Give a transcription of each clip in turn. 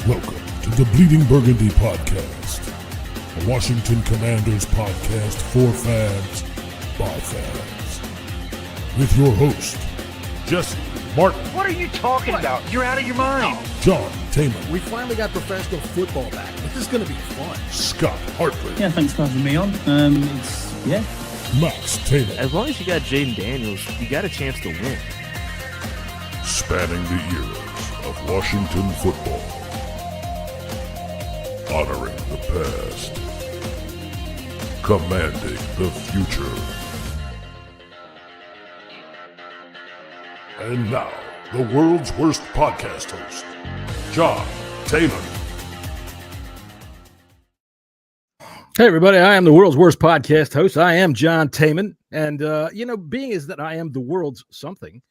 Welcome to the Bleeding Burgundy podcast, a Washington Commanders podcast for fans, by fans. With your host, Jesse Martin. What are you talking about? You're out of your mind. John Taman. We finally got professional football back. This is going to be fun. Scott Hartley. Yeah, thanks for having me on. Max Taylor. As long as you got Jaden Daniels, you got a chance to win. Spanning the eras of Washington football. Honoring the past. Commanding the future. And now, the world's worst podcast host, John Taylor. Hey, everybody. I am the world's worst podcast host. I am John Taman. And, being is that I am the world's something,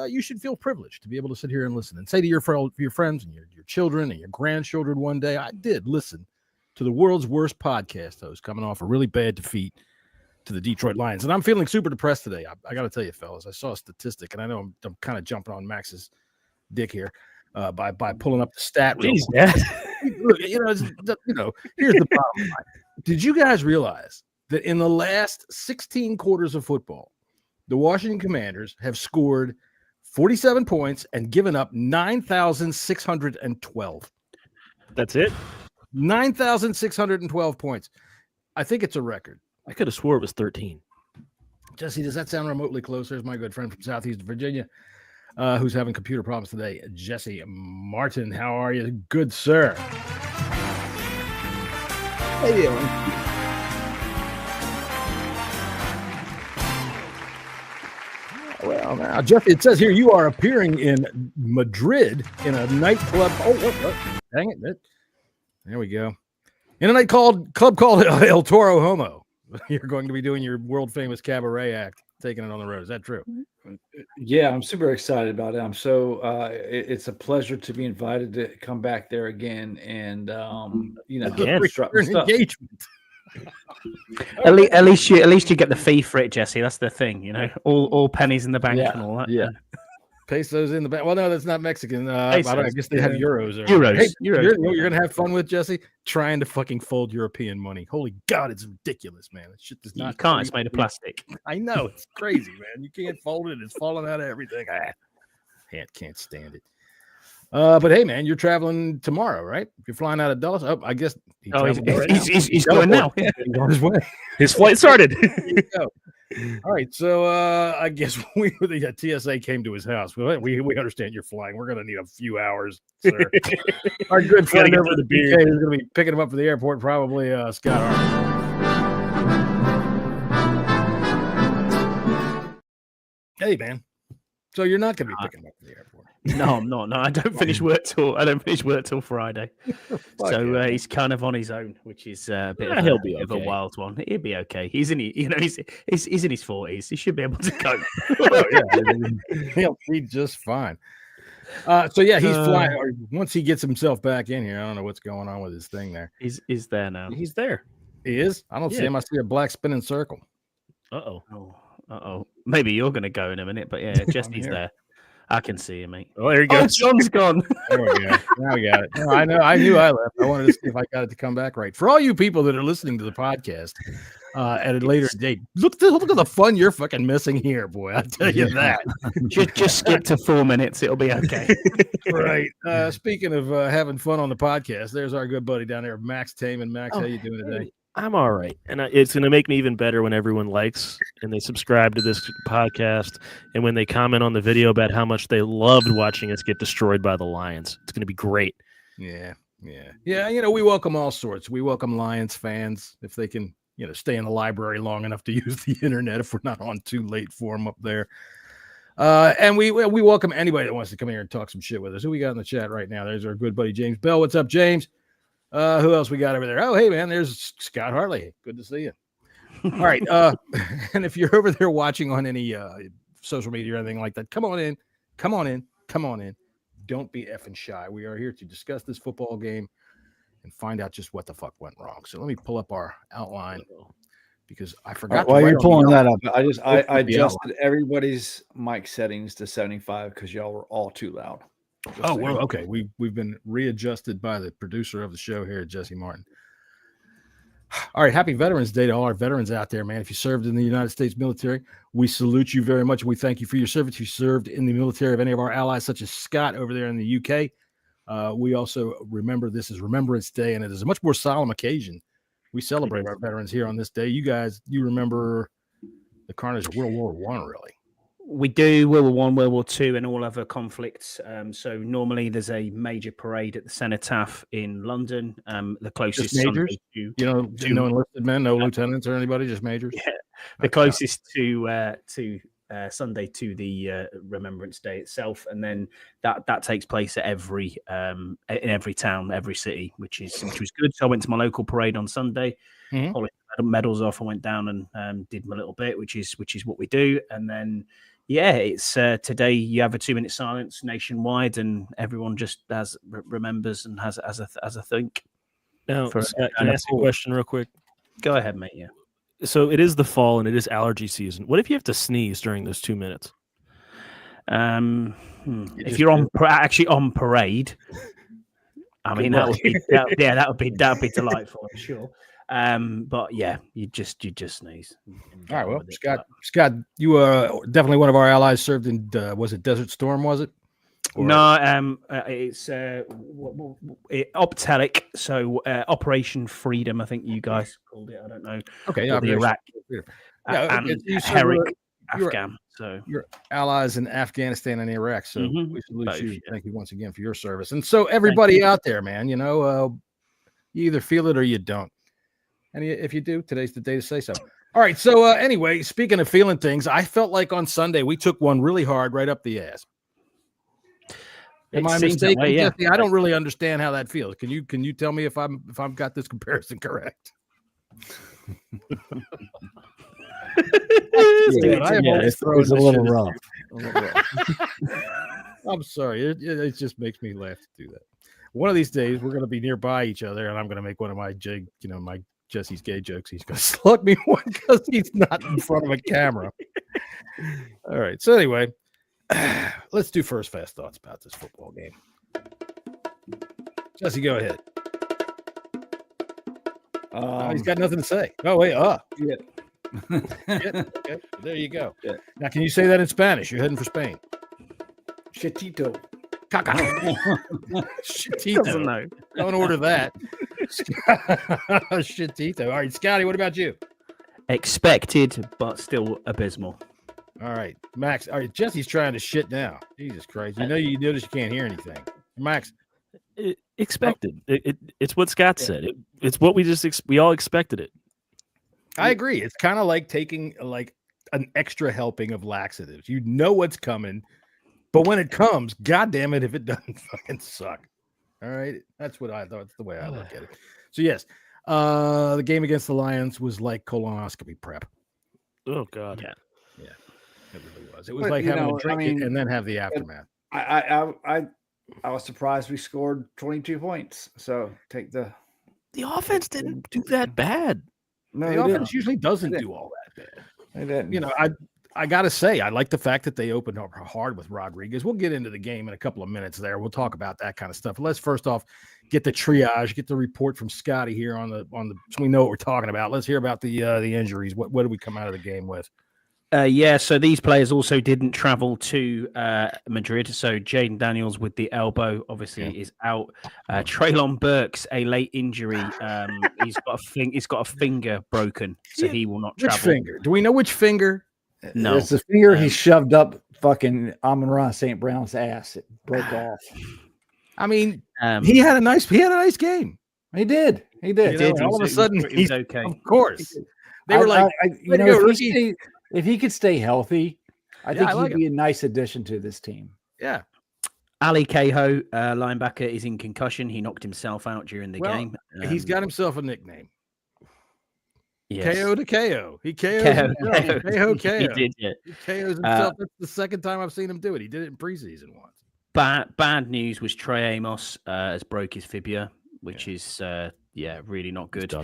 you should feel privileged to be able to sit here and listen and say to your friends and your children and your grandchildren one day, I did listen to the world's worst podcast host coming off a really bad defeat to the Detroit Lions. And I'm feeling super depressed today. I got to tell you, fellas, I saw a statistic, and I know I'm kind of jumping on Max's dick here by pulling up the stat. Jeez, Look, here's the bottom line. Did you guys realize that in the last 16 quarters of football, the Washington Commanders have scored 47 points and given up 9,612? That's it? 9,612 points. I think it's a record. I could have swore it was 13. Jesse, does that sound remotely close? There's my good friend from Southeast Virginia who's having computer problems today. Jesse Martin, how are you? Good, sir. How you doing? Well, now, Jesse, it says here you are appearing in Madrid in a nightclub. Oh, dang it. There we go. In a club called El Toro Homo. You're going to be doing your world famous cabaret act, taking it on the road. Is that true? Yeah, I'm super excited about it. I'm so it's a pleasure to be invited to come back there again and engagement. At least you get the fee for it, Jesse. That's the thing, all pennies in the bank and all that. Yeah. Pesos in the bank. Well, no, that's not Mexican. I guess they have euros. Euros. Hey, Euros. You're gonna have fun with, Jesse, trying to fucking fold European money. Holy God, it's ridiculous, man. That shit does not. You can't. It's made of plastic. I know, it's crazy, man. You can't fold it. It's falling out of everything. Can't stand it. But hey, man, you're traveling tomorrow, right? You're flying out of Dallas. Oh, I guess he's going now. He's on his way. His flight started. There you go. All right, so I guess the TSA came to his house. We understand you're flying. We're going to need a few hours, sir. Our good friend over the BK is going to be picking him up for the airport, probably Scott Hartley. Hey, man. So you're not going to be picking him up for the airport? No, I'm not. No, I don't finish work till Friday. So he's kind of on his own, which is a bit of a wild one. He'll be okay. He's in he's in his 40s. He should be able to go. He'll be just fine. So yeah, he's flying. Or once he gets himself back in here, I don't know what's going on with his thing there. He's there now. He's there. He is. I don't see him. I see a black spinning circle. Uh-oh. Maybe you're going to go in a minute, but yeah, Jesse's there. I can see you, mate. Oh, there you go. Oh, John's gone. There we go. Now we got it. No, I know. I knew I left. I wanted to see if I got it to come back right. For all you people that are listening to the podcast at a later date, look at the fun you're fucking missing here, boy. I tell you that. just skip to 4 minutes. It'll be okay. Right. Speaking of having fun on the podcast, there's our good buddy down there, Max Taman. Max, how you doing today? I'm all right. And it's going to make me even better when everyone likes and they subscribe to this podcast and when they comment on the video about how much they loved watching us get destroyed by the Lions. It's going to be great. Yeah. We welcome all sorts. We welcome Lions fans if they can, stay in the library long enough to use the internet if we're not on too late for them up there. And we welcome anybody that wants to come here and talk some shit with us. Who we got in the chat right now? There's our good buddy, James Bell. What's up, James? Who else we got over there? Oh, hey, man, there's Scott Hartley. Good to see you. All right. And if you're over there watching on any social media or anything like that, come on in. Don't be effing shy. We are here to discuss this football game and find out just what the fuck went wrong. So let me pull up our outline because I forgot. While you're pulling that up, I adjusted everybody's mic settings to 75 because y'all were all too loud. Oh, well, okay. We've been readjusted by the producer of the show here, Jesse Martin. All right, happy Veterans Day to all our veterans out there, man. If you served in the United States military, we salute you very much. We thank you for your service. If you served in the military of any of our allies, such as Scott over there in the UK, we also remember this is Remembrance Day, and it is a much more solemn occasion. We celebrate our veterans here on this day. You guys, you remember the carnage of World War I, really? We do World War I, World War II, and all other conflicts. So normally there's a major parade at the Cenotaph in London. The closest just majors, no enlisted men, no lieutenants or anybody, just majors. Yeah, the closest to Sunday to the Remembrance Day itself, and then that takes place at every in every town, every city, which was good. So I went to my local parade on Sunday. Polished medals off. I went down and did my little bit, which is what we do, and then. Yeah, it's today. You have a 2-minute silence nationwide, and everyone just remembers and has a think. Now, can I ask you a question real quick? Go ahead, mate. Yeah. So it is the fall and it is allergy season. What if you have to sneeze during those 2 minutes? If you're actually on parade, I mean that would be delightful, I'm sure. But yeah, you just sneeze. All right, well, Scott, you were definitely one of our allies. Served in was it Desert Storm? Was it? No, it's Optelic. So Operation Freedom, I think you guys called it. I don't know. Okay, the Iraq and Herrick, Afghan. So your allies in Afghanistan and Iraq. So we salute you. Thank you once again for your service. And so everybody out there, man, you either feel it or you don't. And if you do, today's the day to say so. All right. So anyway, speaking of feeling things, I felt like on Sunday we took one really hard right up the ass. Am I mistaken, Jesse? I don't really understand how that feels. Can you tell me if I've got this comparison correct? It's a little rough. I'm sorry. It just makes me laugh to do that. One of these days we're going to be nearby each other, and I'm going to make one of my my Jesse's gay jokes. He's going to slug me one because he's not in front of a camera. All right. So anyway, let's do first fast thoughts about this football game. Jesse, go ahead. He's got nothing to say. Oh, wait. Yeah. Okay. There you go. Yeah. Now, can you say that in Spanish? You're heading for Spain. Chetito. Shitito. No. Don't order that. Shitito. All right, Scotty, what about you? Expected, but still abysmal. All right, Max. All right, Jesse's trying to shit now. Jesus Christ. You notice you can't hear anything. Max. Expected. It's what Scott said. It's what we all expected it. I agree. It's kind of like taking like an extra helping of laxatives. You know what's coming, but when it comes, goddamn it, if it doesn't fucking suck. All right, that's what I thought. That's the way I look at it. So yes, the game against the Lions was like colonoscopy prep. Oh God, yeah, it really was. It was like having a drink and then have the aftermath. I was surprised we scored 22 points. So take the offense didn't do that bad. No, the offense usually doesn't do all that bad. They didn't. I got to say, I like the fact that they opened up hard with Rodriguez. We'll get into the game in a couple of minutes there. We'll talk about that kind of stuff. Let's first off get the triage, get the report from Scotty here on the so we know what we're talking about. Let's hear about the injuries. What did we come out of the game with? So these players also didn't travel to Madrid. So Jaden Daniels with the elbow obviously is out. Treylon Burks, a late injury. He's got a finger broken, so he will not travel. Which finger? Do we know which finger? No, it's the finger he shoved up fucking Amon-Ra St. Brown's ass. It broke off. I mean, he had a nice game. He did. All of a sudden, he's okay. Of course, they were if he could stay healthy, I think he'd be a nice addition to this team. Yeah. Ali Cahoe, linebacker, is in concussion. He knocked himself out during the game. He's got himself a nickname. Yes. KO to KO. He KO'd KO. He did, yeah. He KO's himself. That's the second time I've seen him do it. He did it in preseason once. Bad news was Trey Amos has broke his fibula, which is really not good.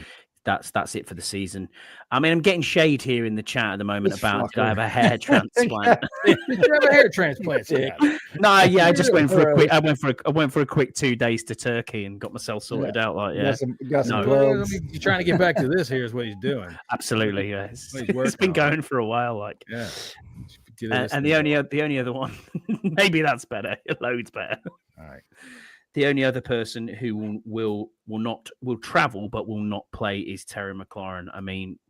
that's it for the season. I mean, I'm getting shade here in the chat at the moment about did I have a hair transplant? Did you have a hair transplant? No, yeah, I just went for a quick. I went for a quick 2 days to Turkey and got myself sorted out. Like, yeah, got some gloves. You're trying to get back to this. Here's what he's doing. Absolutely, yeah. It's been going for a while. Like, yeah. And the only other one, maybe that's better. Loads better. All right. The only other person who will travel but will not play is Terry McLaurin. I mean,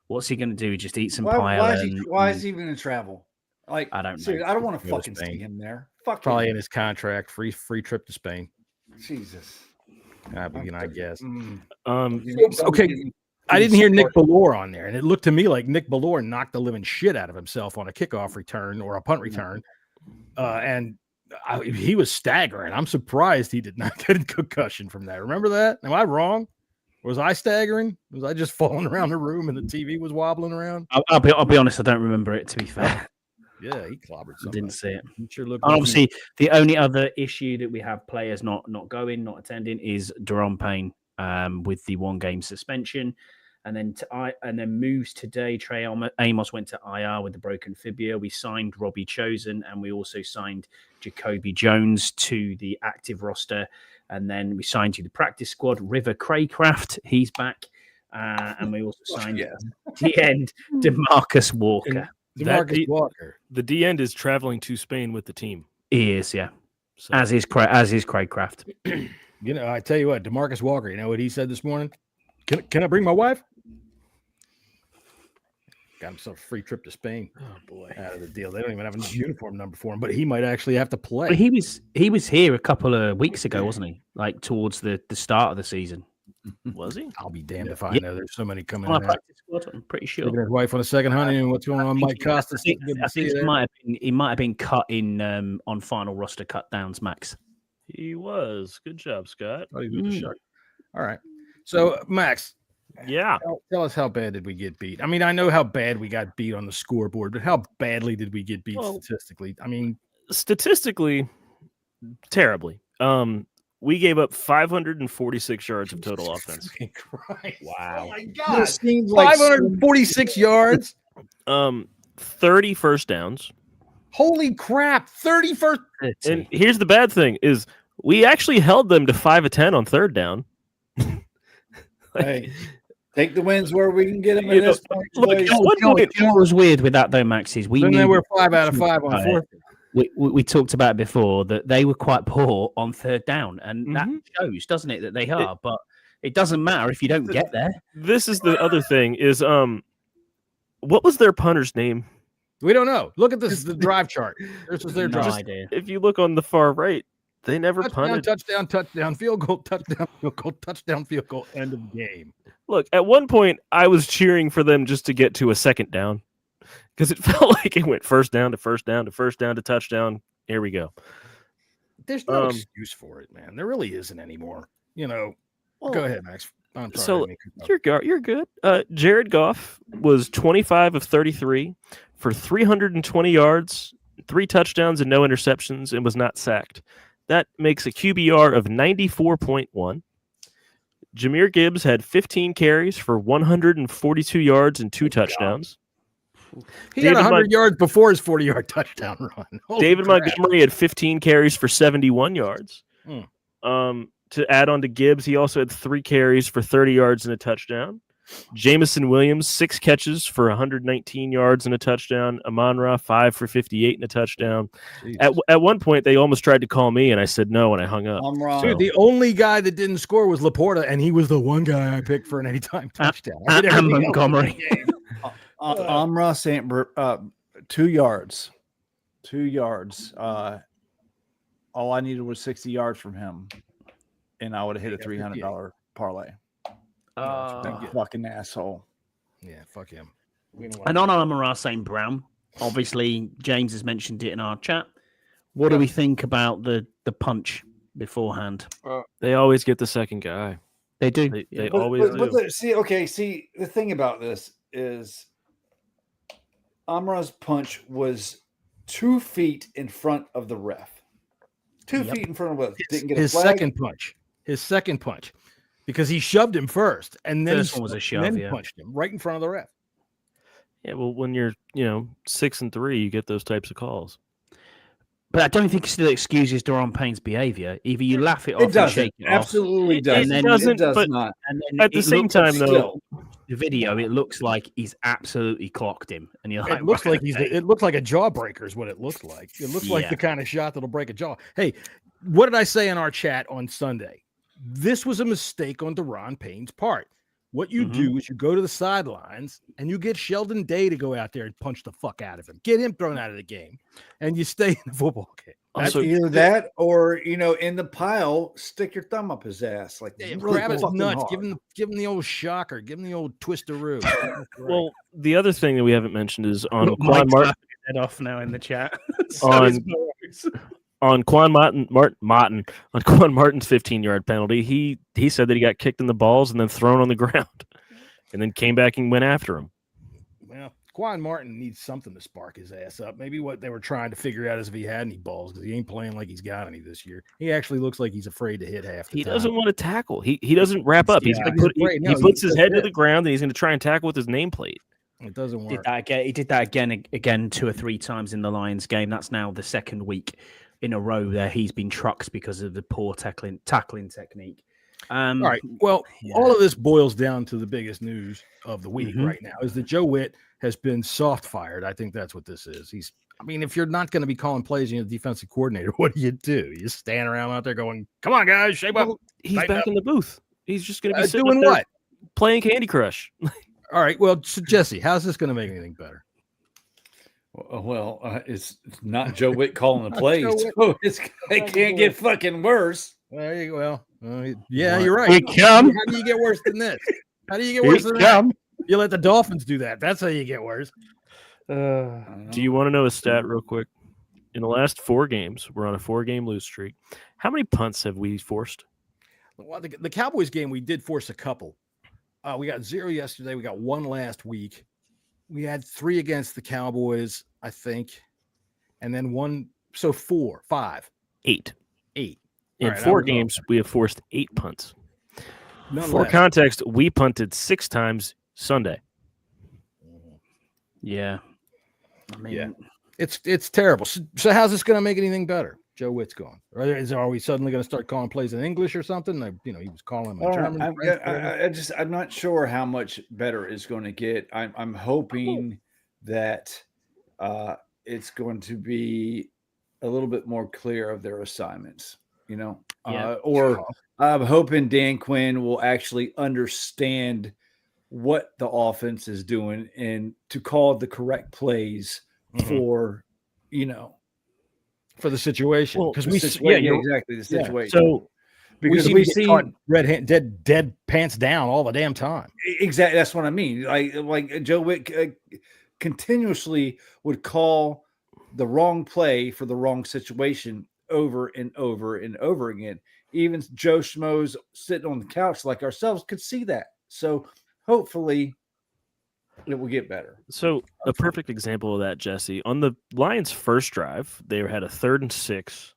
what's he going to do? Just eat some paella? Why is he even going to travel? Like, I don't know. Seriously, I don't want to fucking see him there. Fuck Probably him. in his contract, free trip to Spain. Jesus. I guess. Okay. I didn't hear Nick Ballore on there, and it looked to me like Nick Ballore knocked the living shit out of himself on a kickoff return or a punt return, and he was staggering. I'm surprised he did not get a concussion from that. Remember that? Am I wrong? Was I staggering? Was I just falling around the room and the TV was wobbling around? I'll be honest. I don't remember it, to be fair. Yeah, he clobbered something. Didn't see it. Sure looked. And obviously, the only other issue that we have players not going, not attending, is Daron Payne with the 1-game suspension. And then moves today. Trey Amos went to IR with the broken fibula. We signed Robbie Chosen, and we also signed Jacoby Jones to the active roster. And then we signed to the practice squad River Craycraft. He's back. And we also signed the end DeMarcus Walker. DeMarcus Walker. The D end is traveling to Spain with the team. He is, yeah. So. As is Craycraft. You know, I tell you what, DeMarcus Walker, you know what he said this morning? Can I bring my wife? Got himself a free trip to Spain. Oh boy, out of the deal. They don't even have a uniform number for him, but he might actually have to play. But he was here a couple of weeks ago, wasn't he? Like towards the start of the season. Was he? I'll be damned if I know. There's so many coming in. I'm pretty sure. His wife on a second honeymoon. What's going on, Mike Costa? I think he might have been cut in on final roster cut downs, Max. He was. Good job, Scott. All right. So, Max. Yeah. Tell us how bad did we get beat? I mean, I know how bad we got beat on the scoreboard, but how badly did we get beat statistically? I mean, statistically, terribly. We gave up 546 yards of total offense. Wow. Oh my God. 546 yards. 30 first downs. Holy crap. 30 first. And here's the bad thing is we actually held them to 5 of 10 on third down. Hey, take the wins where we can get them. At this point, look, what was weird with that though, Max, is we were 5 out of 5 on fourth. We talked about it before that they were quite poor on third down, and that shows, doesn't it, that they are. But it doesn't matter if you don't get there. This is the other thing is what was their punter's name? We don't know. Look at this, the drive chart. This is their drive. Idea. If you look on the far right, they never punted. Touchdown, field goal, touchdown, field goal, end of game. Look, at one point, I was cheering for them just to get to a second down because it felt like it went first down to first down to first down to touchdown. Here we go. There's no excuse for it, man. There really isn't anymore. You know, go ahead, Max. I'm sorry. So you're good. Jared Goff was 25 of 33 for 320 yards, 3 touchdowns, and no interceptions, and was not sacked. That makes a QBR of 94.1. Jahmyr Gibbs had 15 carries for 142 yards and 2 touchdowns. He had 100 yards before his 40-yard touchdown run. David Montgomery had 15 carries for 71 yards. To add on to Gibbs, he also had 3 carries for 30 yards and a touchdown. Jamison Williams, 6 catches for 119 yards and a touchdown. Amon-Ra, 5 for 58 and a touchdown. At one point, they almost tried to call me, and I said no, and I hung up. Dude, the only guy that didn't score was Laporta, and he was the one guy I picked for an anytime touchdown. And Montgomery. Amon-Ra St. 2 yards. 2 yards. All I needed was 60 yards from him, and I would have hit a $300 parlay. Fucking asshole. Yeah, fuck him. And on Amon-Ra St. Brown, obviously James has mentioned it in our chat. What do we think about the punch beforehand? They always get the second guy. They do. They always do. See, the thing about this is Amon-Ra's punch was 2 feet in front of the ref. 2 feet in front of the ref. Didn't get his second punch. His second punch. because he shoved him first, and then First one was a shove, and then yeah. punched him right in front of the ref. Yeah, well, when you're 6-3, you get those types of calls. But I don't think it still excuses Daron Payne's behavior. Either you laugh it off It doesn't. and shake it Absolutely off, doesn't. and then doesn't, it does but not. and then at the same time, though, the video, it looks like he's absolutely clocked him, and you're like, It looks like it looks like a jawbreaker is what it looks like. It looks like the kind of shot that'll break a jaw. Hey, what did I say in our chat on Sunday? This was a mistake on Daron Payne's part. What you do is you go to the sidelines and you get Sheldon Day to go out there and punch the fuck out of him. Get him thrown out of the game, and you stay in the football game. That's either that or, in the pile, stick your thumb up his ass. Like, really grab his nuts, hard. give him the old shocker, give him the old twistaroo. Well, the other thing that we haven't mentioned is on Quan Martin. Head off now in the chat. On Quan Martin's 15-yard penalty, he said that he got kicked in the balls and then thrown on the ground, and then came back and went after him. Well, Quan Martin needs something to spark his ass up. Maybe what they were trying to figure out is if he had any balls, because he ain't playing like he's got any this year. He actually looks like he's afraid to hit half the time. He doesn't want to tackle. He doesn't wrap up. He puts his head to the ground and he's going to try and tackle with his nameplate. It doesn't work. He did that again 2 or 3 times in the Lions game. That's now the second week in a row there he's been trucked because of the poor tackling technique. All right. Well, all of this boils down to the biggest news of the week right now is that Joe Witt has been soft fired. I think that's what this is. If you're not going to be calling plays and you're the defensive coordinator, what do? You just stand around out there going, "Come on, guys, shape up." He's back in the booth. He's just going to be sitting doing up there what? Playing Candy Crush. All right. Well, so Jesse, how's this going to make anything better? Well, it's not Joe Witt calling the plays. So it can't get fucking worse. There you go. Yeah, you're right. How do you get worse than this? How do you get worse than that? You let the Dolphins do that. That's how you get worse. Do you want to know a stat real quick? In the last 4 games, we're on a 4-game lose streak. How many punts have we forced? Well, the Cowboys game, we did force a couple. We got 0 yesterday. We got 1 last week. We had 3 against the Cowboys, I think, and then 1. So 4, 5, 8. 8. In 4 games, we have forced 8 punts. For less. context, we punted 6 times Sunday. Yeah. It's terrible. So how's this going to make anything better? Joe Witt's gone. Are we suddenly going to start calling plays in English or something? He was calling them in German. I'm not sure how much better it's going to get. I'm hoping that it's going to be a little bit more clear of their assignments, or I'm hoping Dan Quinn will actually understand what the offense is doing and to call the correct plays for the situation. Because exactly the situation. So because we see dead pants down all the damn time. Exactly, that's what I mean. Like Joe Witt continuously would call the wrong play for the wrong situation over and over and over again. Even Joe Schmoes sitting on the couch like ourselves could see that. So hopefully it will get better. So a perfect example of that, Jesse, on the Lions' first drive, they had a 3rd and 6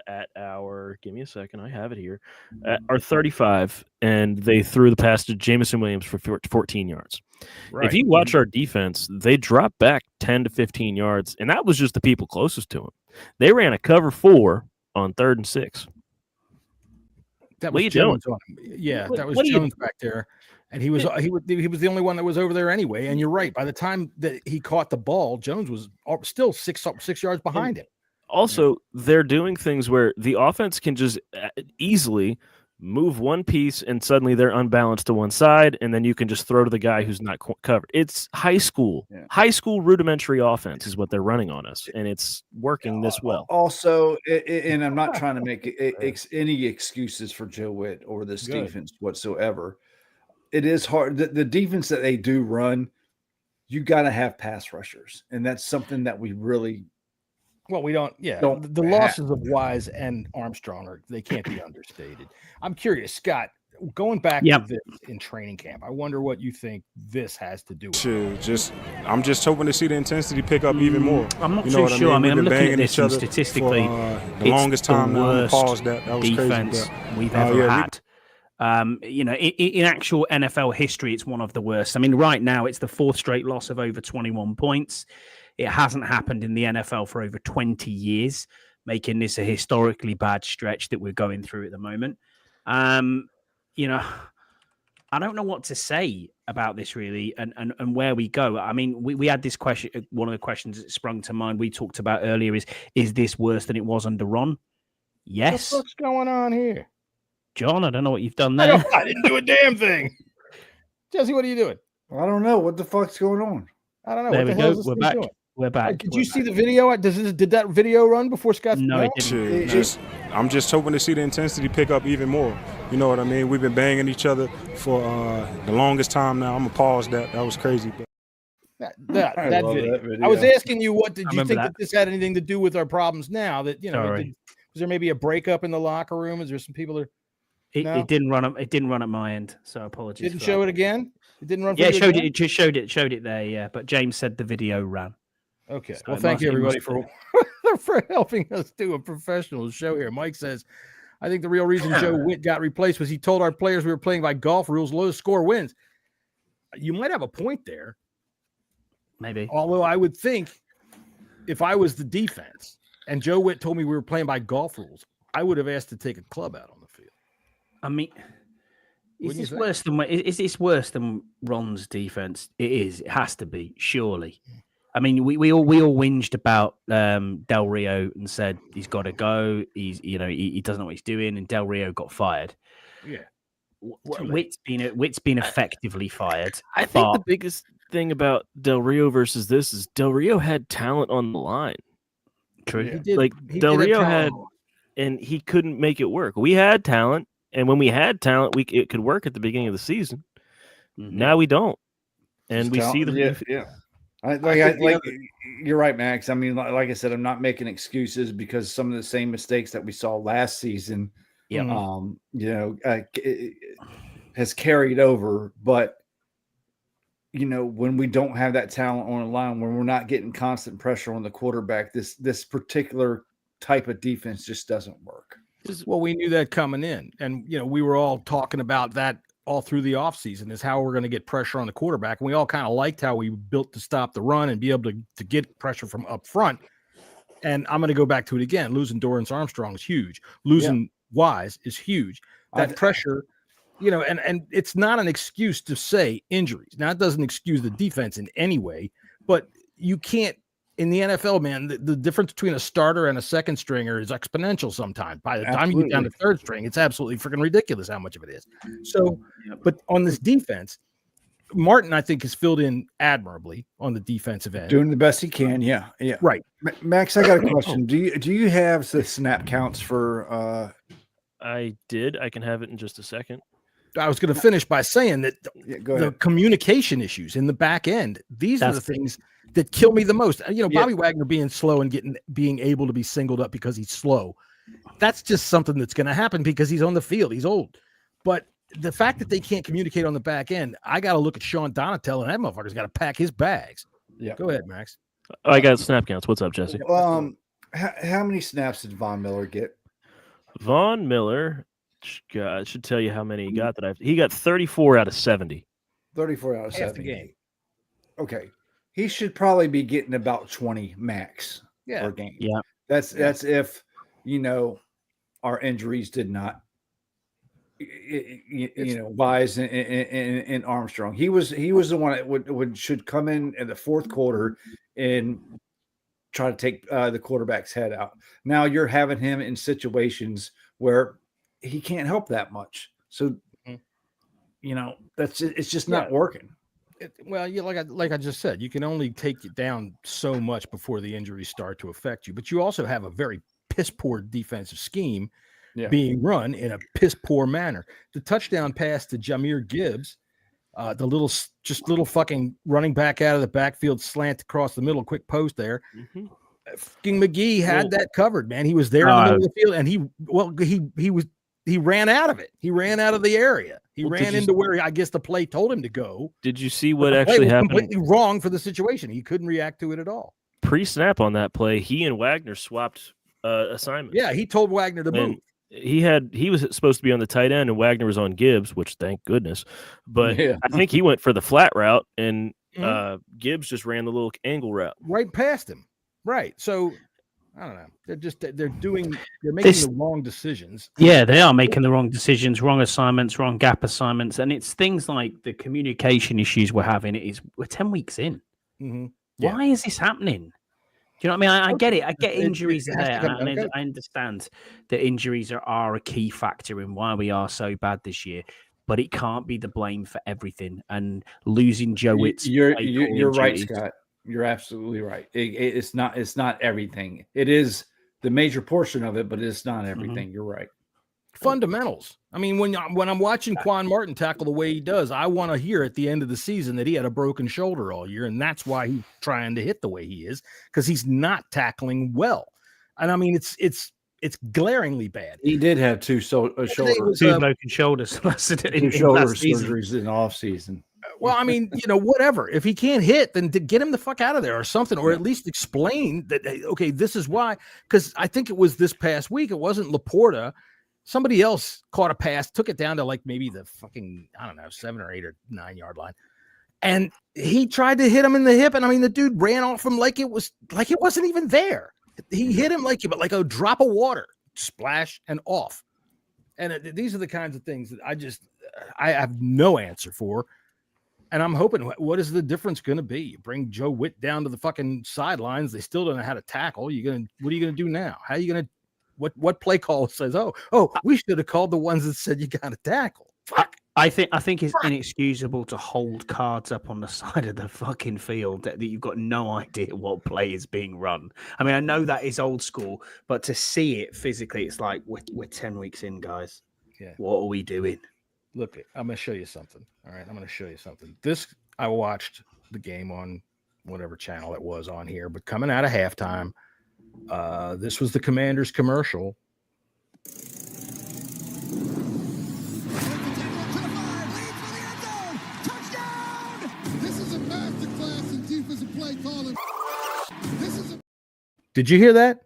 at our, give me a second, I have it here, at our 35, and they threw the pass to Jameson Williams for 14 yards. Right. If you watch our defense, they dropped back 10 to 15 yards, and that was just the people closest to him. They ran a cover 4 on 3rd and 6. That was Jones. That was Jones back there. And he was the only one that was over there anyway. And you're right. By the time that he caught the ball, Jones was still 6 yards behind him. Also, they're doing things where the offense can just easily move one piece and suddenly they're unbalanced to one side, and then you can just throw to the guy who's not covered. It's high school rudimentary offense is what they're running on us, and it's working this well. Also, and I'm not trying to make any excuses for Joe Witt or this defense whatsoever. It is hard. The defense that they do run, you got to have pass rushers, and that's something that we really we don't. Yeah, the losses of Wise and Armstrong they can't be understated. I'm curious, Scott. Going back to this in training camp, I wonder what you think this has to do with. I'm just hoping to see the intensity pick up even more. I'm not too sure. I mean, I'm looking at this and statistically, the longest time the worst that was defense crazy, we've ever had. In actual NFL history, it's one of the worst. I mean, right now, it's the 4th straight loss of over 21 points. It hasn't happened in the NFL for over 20 years, making this a historically bad stretch that we're going through at the moment. I don't know what to say about this really and where we go. I mean, we had this question. One of the questions that sprung to mind we talked about earlier is this worse than it was under Ron? Yes. What's going on here? John, I don't know what you've done there. I didn't do a damn thing. Jesse, what are you doing? I don't know. What the fuck's going on? I don't know. There what we the hell go. is this We're thing back. doing? We're back. Did you see the video? Did that video run before Scott? No, it didn't. I'm just hoping to see the intensity pick up even more. You know what I mean? We've been banging each other for the longest time now. I'm gonna pause that. That was crazy. But That video. I was asking you, what did you think that this had anything to do with our problems now? That was there maybe a breakup in the locker room? Is there some people that? It didn't run. It didn't run at my end, so apologies. Didn't show it again. It didn't run. Yeah, it showed it. It just showed it there. Yeah, but James said the video ran. Okay. So well, thank you everybody for helping us do a professional show here. Mike says, I think the real reason Joe Witt got replaced was he told our players we were playing by golf rules. Low score wins. You might have a point there. Maybe. Although I would think if I was the defense and Joe Witt told me we were playing by golf rules, I would have asked to take a club out on the field. I mean, is this worse than Ron's defense? It is. It has to be, surely. I mean, we all whinged about Del Rio and said he's got to go. He doesn't know what he's doing, and Del Rio got fired. Yeah, Witt's been effectively fired. I think the biggest thing about Del Rio versus this is Del Rio had talent on the line. True, he did. Like Del Rio had, and he couldn't make it work. We had talent, and when we had talent, it could work at the beginning of the season. Mm-hmm. Now we don't, and we see the you're right, Max. I mean, like I said, I'm not making excuses because some of the same mistakes that we saw last season, has carried over. But when we don't have that talent on the line, when we're not getting constant pressure on the quarterback, this particular type of defense just doesn't work. Well, we knew that coming in, and we were all talking about that all through the offseason is how we're going to get pressure on the quarterback. And we all kind of liked how we built to stop the run and be able to get pressure from up front. And I'm going to go back to it again. Losing Dorrance Armstrong is huge. Losing Wise is huge. That pressure, and it's not an excuse to say injuries. Now, it doesn't excuse the defense in any way, but you can't, in the NFL, man, the difference between a starter and a second stringer is exponential sometimes. By the time you get down to third string, it's absolutely freaking ridiculous how much of it is. So, but on this defense, Martin, I think, has filled in admirably on the defensive end. Doing the best he can, yeah. Right. Max, I got a question. Do you have the snap counts for I did. I can have it in just a second. I was going to finish by saying that the communication issues in the back end, these are the things that kill me the most. Bobby Wagner being slow and being able to be singled up because he's slow. That's just something that's going to happen because he's on the field. He's old. But the fact that they can't communicate on the back end, I got to look at Sean Donatello, and that motherfucker's got to pack his bags. Yeah. Go ahead, Max. I got snap counts. What's up, Jesse? How many snaps did Von Miller get? Von Miller, I should tell you how many he got. He got 34 out of 70. 34 out of 70. Half the game. Okay. He should probably be getting about 20 max per game. Yeah. That's if, our injuries did not, Wise and Armstrong. He was the one that should come in the fourth quarter and try to take the quarterback's head out. Now you're having him in situations where he can't help that much. So, it's just not working. Like I just said, you can only take it down so much before the injuries start to affect you. But you also have a very piss poor defensive scheme being run in a piss poor manner. The touchdown pass to Jahmyr Gibbs, the little fucking running back out of the backfield slant across the middle, quick post there. Mm-hmm. Fucking McGee had that covered, man. He was there in the middle of the field, and he ran out of it. He ran out of the area. He ran into where I guess the play told him to go. Did you see what actually happened? Completely wrong for the situation. He couldn't react to it at all. Pre-snap on that play, he and Wagner swapped assignments. Yeah, he told Wagner to move. he was supposed to be on the tight end, and Wagner was on Gibbs, which thank goodness. But I think he went for the flat route, and Gibbs just ran the little angle route right past him. Right. So I don't know. They're making the wrong decisions. Yeah, they are making the wrong decisions, wrong assignments, wrong gap assignments, and it's things like the communication issues we're having. We're 10 weeks in. Mm-hmm. Why is this happening? Do you know what I mean? I get it. I get injuries are there. And I understand that injuries are a key factor in why we are so bad this year. But it can't be the blame for everything. And losing Joe Witt's you're right, Scott. You're absolutely right. It's not everything. It is the major portion of it, but it's not everything. Mm-hmm. You're right. Fundamentals. I mean, when I'm watching Quan Martin tackle the way he does, I want to hear at the end of the season that he had a broken shoulder all year, and that's why he's trying to hit the way he is, because he's not tackling well. And I mean, it's glaringly bad. He did have two shoulders, two broken shoulders, two shoulder surgeries in off season. Well, I mean, whatever. If he can't hit, then to get him the fuck out of there or something, or at least explain that. Okay, this is why. Because I think it was this past week. It wasn't Laporta. Somebody else caught a pass, took it down to like maybe the fucking, I don't know, 7 or 8 or 9 yard line. And he tried to hit him in the hip. And I mean, the dude ran off him like it wasn't even there. He hit him like a drop of water, splash and off. And these are the kinds of things that I have no answer for. And I'm hoping, what is the difference going to be? You bring Joe Witt down to the fucking sidelines. They still don't know how to tackle. What are you going to do now? How are you going to, what play call says, oh, we should have called the ones that said you got to tackle. Fuck. I think it's inexcusable to hold cards up on the side of the fucking field that you've got no idea what play is being run. I mean, I know that is old school, but to see it physically, it's like we're 10 weeks in, guys. Yeah. What are we doing? Look, I'm going to show you something. All right, I'm going to show you something. I watched the game on whatever channel it was on here, but coming out of halftime, this was the Commanders commercial. Did you hear that?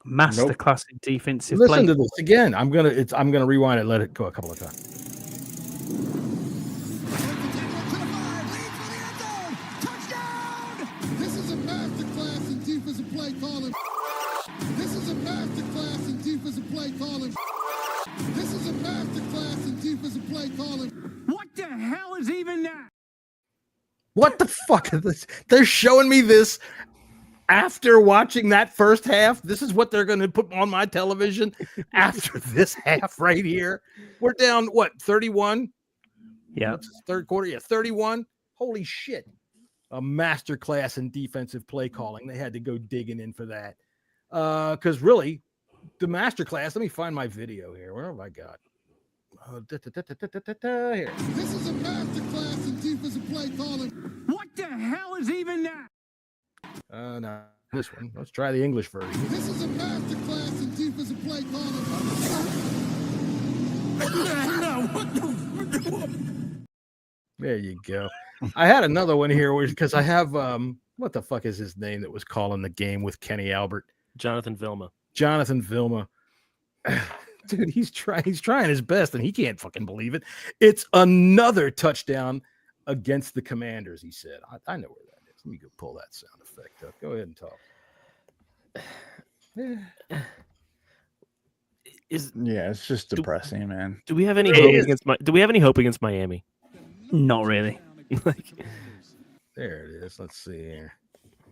Masterclass in defensive play. Listen to this again. I'm gonna rewind it. Let it go a couple of times. This is a masterclass in defensive play calling. This is a masterclass in defensive play calling. This is a masterclass in defensive play calling. What the hell is even that? What the fuck is this? They're showing me this. After watching that first half, this is what they're going to put on my television after this half right here. We're down, 31? Yeah. Third quarter, 31. Holy shit. A masterclass in defensive play calling. They had to go digging in for that. Because really, the masterclass, let me find my video here. Where have I got? Here. This is a masterclass in defensive play calling. What the hell is even that? No, this one. Let's try the English version. This is a masterclass in defensive play calling. There you go. I had another one here because I have what the fuck is his name that was calling the game with Kenny Albert? Jonathan Vilma. Dude, he's trying his best, and he can't fucking believe it. It's another touchdown against the Commanders, he said. I know where that is. Let me go pull that sound effect up. Go ahead and talk. It's just depressing, man. Do we have any hope against Miami? Not really. There it is. Let's see here.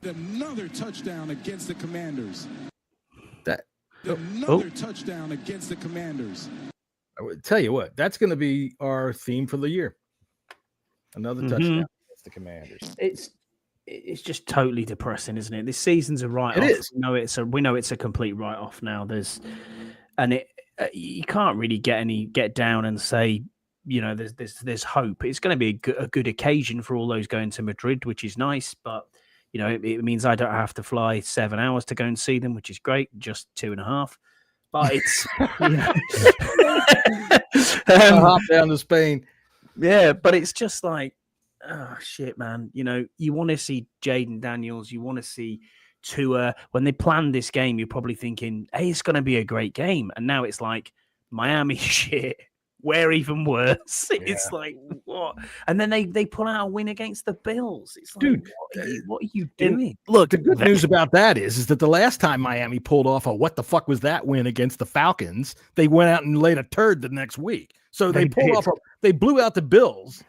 Another touchdown against the Commanders. Touchdown against the Commanders. I would tell you what, that's going to be our theme for the year. Another touchdown against the Commanders. It's just totally depressing, isn't it? This season's a write-off. It is. We know it's a complete write-off now. You can't really get down and say, there's hope. It's going to be a good occasion for all those going to Madrid, which is nice, but it means I don't have to fly 7 hours to go and see them, which is great. Just 2.5. But it's hop down to Spain. Yeah, but it's just like, oh shit, man. You want to see Jaden Daniels, you want to see Tua, when they planned this game, you're probably thinking, hey, it's going to be a great game. And now it's like Miami shit. We're even worse. It's like, what? And then they pull out a win against the Bills. It's like, dude, what are you doing? Look, the good news about that is that the last time Miami pulled off a what the fuck was that win against the Falcons, they went out and laid a turd the next week. So they blew out the Bills.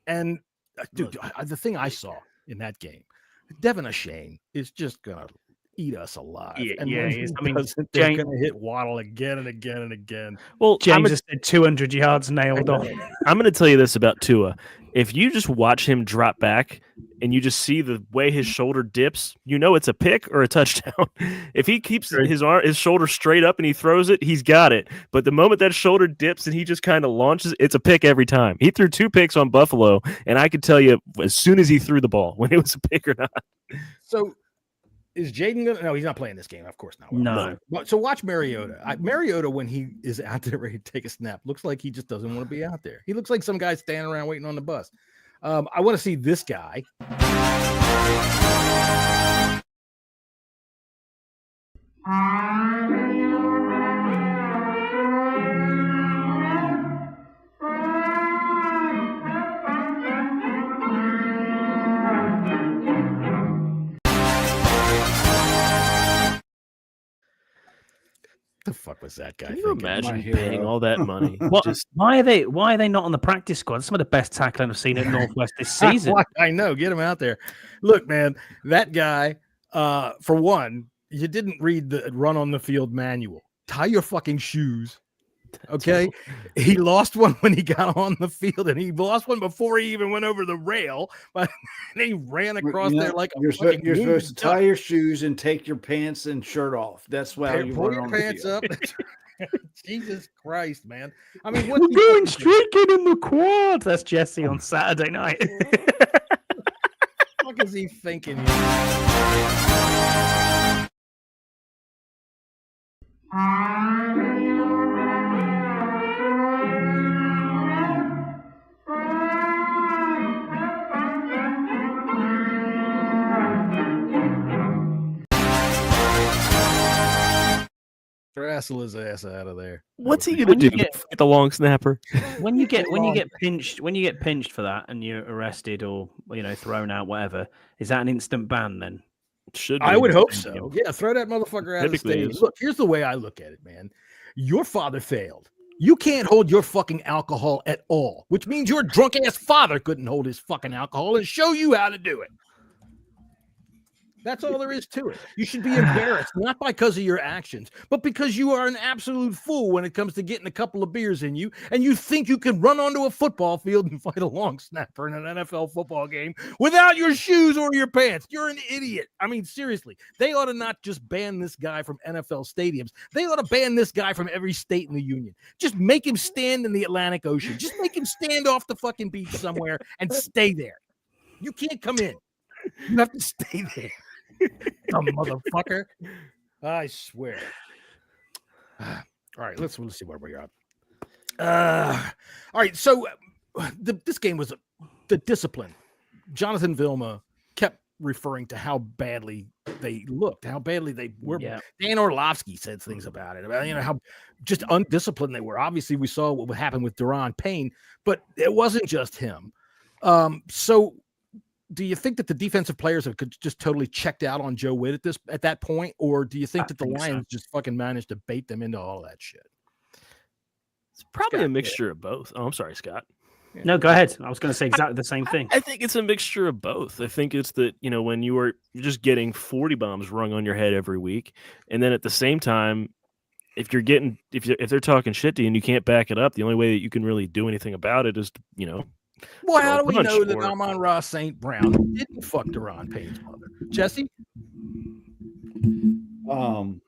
And dude, the thing I saw in that game, Devin O'Shane is just gonna eat us alive. James going to hit Waddle again and again and again. Well, James has said 200 yards nailed on. I'm going to tell you this about Tua. If you just watch him drop back and you just see the way his shoulder dips, you know it's a pick or a touchdown. If he keeps his shoulder straight up and he throws it, he's got it. But the moment that shoulder dips and he just kind of launches, it's a pick every time. He threw 2 picks on Buffalo, and I could tell you as soon as he threw the ball when it was a pick or not. So is Jaden gonna? No, he's not playing this game. Of course not. No. So watch Mariota. Mariota, when he is out there ready to take a snap, looks like he just doesn't want to be out there. He looks like some guy standing around waiting on the bus. I want to see this guy. The fuck was that guy? Can you imagine paying all that money? Why are they not on the practice squad? Some of the best tackling I've seen at Northwest this season. I know. Get him out there. Look, man, that guy. For one, you didn't read the run on the field manual. Tie your fucking shoes. Okay, he lost one when he got on the field, and he lost one before he even went over the rail. But he ran across there like you're supposed to tie your shoes and take your pants and shirt off. That's why you pull run your on pants the up. Jesus Christ, man! I mean, we're going streaking in the quad. That's Jesse on Saturday night. What is he thinking? Wrestle his ass out of there. What's he gonna do? Get the long snapper. When you get pinched for that, and you're arrested or thrown out, whatever, is that an instant ban then? Should be. I would hope so. Yeah, throw that motherfucker out of the stadium. Look, here's the way I look at it, man. Your father failed. You can't hold your fucking alcohol at all, which means your drunk ass father couldn't hold his fucking alcohol and show you how to do it. That's all there is to it. You should be embarrassed, not because of your actions, but because you are an absolute fool when it comes to getting a couple of beers in you, and you think you can run onto a football field and fight a long snapper in an NFL football game without your shoes or your pants. You're an idiot. I mean, seriously, they ought to not just ban this guy from NFL stadiums. They ought to ban this guy from every state in the union. Just make him stand in the Atlantic Ocean. Just make him stand off the fucking beach somewhere and stay there. You can't come in. You have to stay there. Dumb motherfucker. I swear. All right, let's see where we are. All right, so this game was the discipline. Jonathan Vilma kept referring to how badly they looked, how badly they were. Yeah. Dan Orlovsky said things about it, about how just undisciplined they were. Obviously, we saw what happened with Daron Payne, but it wasn't just him. So do you think that the defensive players have just totally checked out on Joe Witt at that point, or do you think that the Lions just fucking managed to bait them into all that shit? It's probably a mixture of both. Oh, I'm sorry, Scott. Yeah. No, go ahead. I was going to say exactly the same thing. I think it's a mixture of both. I think it's that, when you're just getting 40 bombs rung on your head every week, and then at the same time, if they're talking shit to you and you can't back it up, the only way that you can really do anything about it is to, well, how do we know that Amon-Ra St. Brown didn't fuck Daron Payne's mother? Jesse? Hold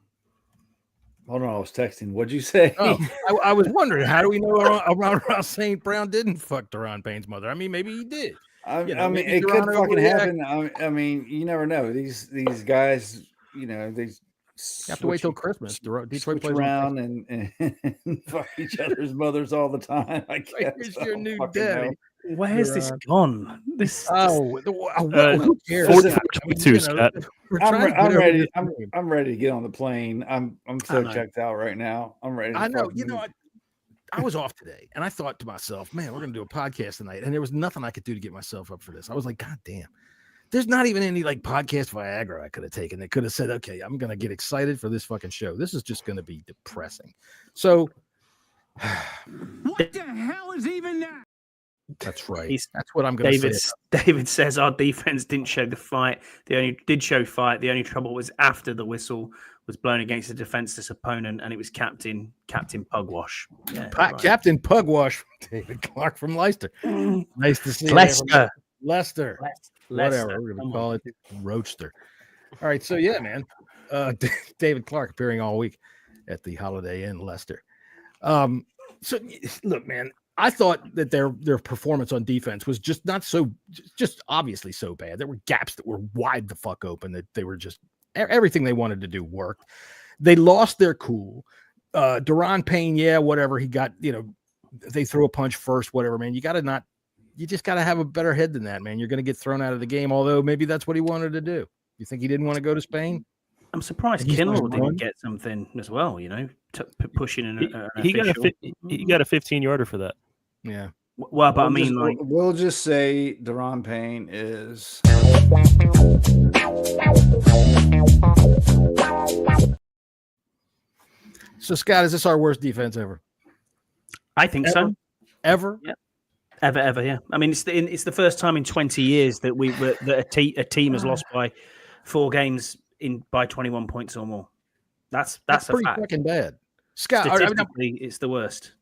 on, I was texting. What'd you say? Oh, I was wondering, how do we know Amon-Ra St. Brown didn't fuck Daron Payne's mother? I mean, maybe he did. I mean, it could fucking happen. I mean, you never know. These guys, they have to wait till Christmas. Detroit plays around and fuck each other's mothers all the time. I guess. Here's your new daddy. Where's this gone? Who cares? 422, Scott. I'm ready. I'm ready to get on the plane. I'm so checked out right now. I'm ready. I know. I was off today, and I thought to myself, man, we're going to do a podcast tonight. And there was nothing I could do to get myself up for this. I was like, God damn. There's not even any like podcast Viagra I could have taken. They could have said, okay, I'm going to get excited for this fucking show. This is just going to be depressing. So what the hell is even that? That's right. That's what I'm going to say. David says our defense didn't show the fight. They only did show fight. The only trouble was after the whistle was blown against a defenseless opponent, and it was Captain Pugwash. Yeah, right. Captain Pugwash, David Clark from Leicester. Nice to see Leicester. Leicester. Whatever we're going to call it, Roadster. All right, so yeah, man. David Clark appearing all week at the Holiday Inn, Leicester. So look, man, I thought that their performance on defense was just obviously so bad. There were gaps that were wide the fuck open, that they were just everything they wanted to do worked. They lost their cool. Deron Payne, yeah, whatever. He got, they threw a punch first, whatever, man. You just got to have a better head than that, man. You're going to get thrown out of the game, although maybe that's what he wanted to do. You think he didn't want to go to Spain? I'm surprised Kinnell didn't get something as well, pushing in he got a 15-yarder for that. Yeah. Well, but we'll just say Deron Payne is. So, Scott, is this our worst defense ever? I think so. Ever? Yeah. Ever, yeah. I mean, it's the first time in 20 years that a team has lost by 4 games by 21 points or more. That's pretty fact. fucking bad. Scott, statistically, it's the worst.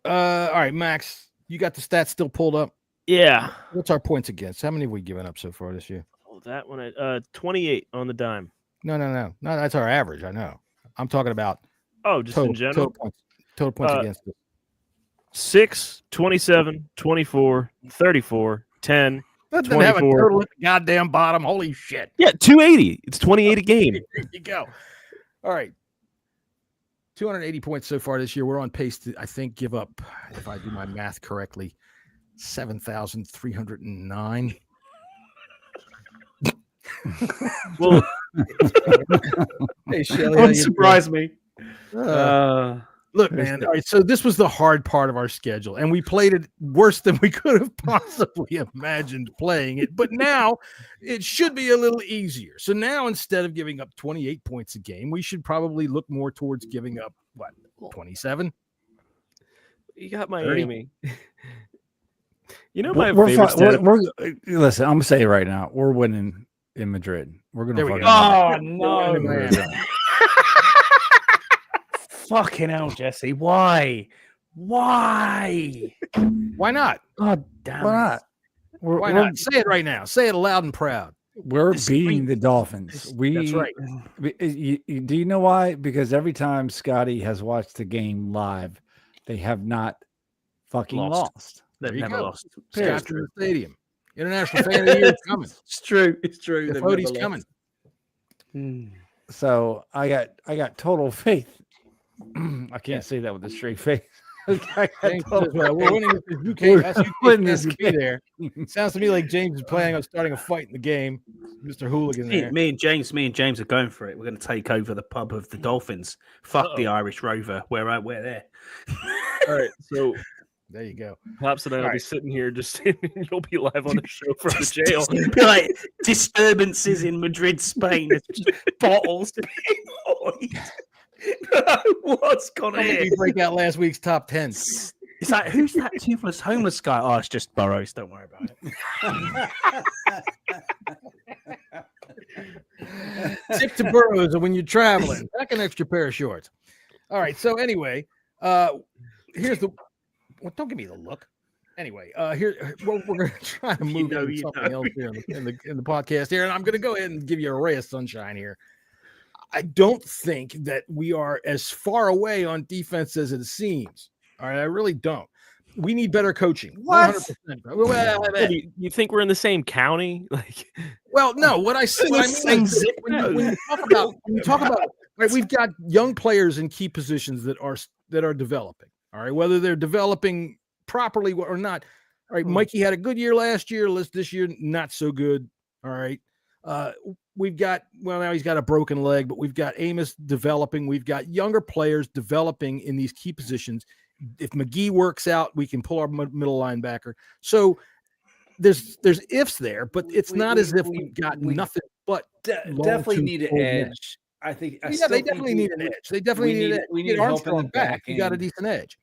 All right, Max, you got the stats still pulled up? Yeah. What's our points against? How many have we given up so far this year? Oh, that one, 28 on the dime. No. That's our average. I know. I'm talking about. Just in general. Total points against it. 6, 27, 24, 34, 10. That doesn't have a total at the goddamn bottom. Holy shit. Yeah, 280. It's 28 a game. There you go. All right. 280 points so far this year. We're on pace to, I think, give up, if I do my math correctly, 7,309. Well, hey, Shelly, don't surprise me. Look, man. All right, so this was the hard part of our schedule, and we played it worse than we could have possibly imagined playing it. But now it should be a little easier. So now, instead of giving up 28 points a game, we should probably look more towards giving up 27. You got Miami. My favorite. Listen, I'm gonna say it right now, we're winning in Madrid. We're gonna. Oh no, man. Fucking hell, Jesse. Why? Why not? God damn. Why not? Why not? Say it right now. Say it loud and proud. We're beating the Dolphins. That's right. Do you know why? Because every time Scotty has watched the game live, they have not fucking lost. They've never lost. Scott in the stadium. International Fan of the Year is coming. It's true. It's true. The Cody's coming. So I got total faith. I can't say that with a straight face. We're winning this game there. Sounds to me like James is planning on starting a fight in the game. Mr. Hooligan there. Me and James are going for it. We're going to take over the pub of the Dolphins. Fuck the Irish Rover. We're there. All right, so there you go. Pops and I will be sitting here you'll be live on the show from the jail. Like disturbances in Madrid, Spain. It's just bottles to be what's going on here? We break out last week's top 10. It's like, who's that toothless homeless guy? Oh, it's just Burrows. Don't worry about it. Tip to Burrows when you're traveling. Pack an extra pair of shorts. All right. So anyway, here's the. Well, don't give me the look. Anyway, we're going to try to move to something else here in the podcast here, and I'm going to go ahead and give you a ray of sunshine here. I don't think that we are as far away on defense as it seems. All right, I really don't. We need better coaching. What? 100%. You think we're in the same county? Well, no. What I mean is when you talk about right, we've got young players in key positions that are developing. All right, whether they're developing properly or not. All right, Mikey had a good year last year. This year not so good. All right. We've got, well, now he's got a broken leg, but we've got Amos developing. We've got younger players developing in these key positions. If McGee works out, we can pull our middle linebacker. So there's ifs there, but it's not as if we've got nothing but definitely need an edge. I think. They definitely need an edge. They definitely need an edge. We need Armstrong back. You got a decent edge.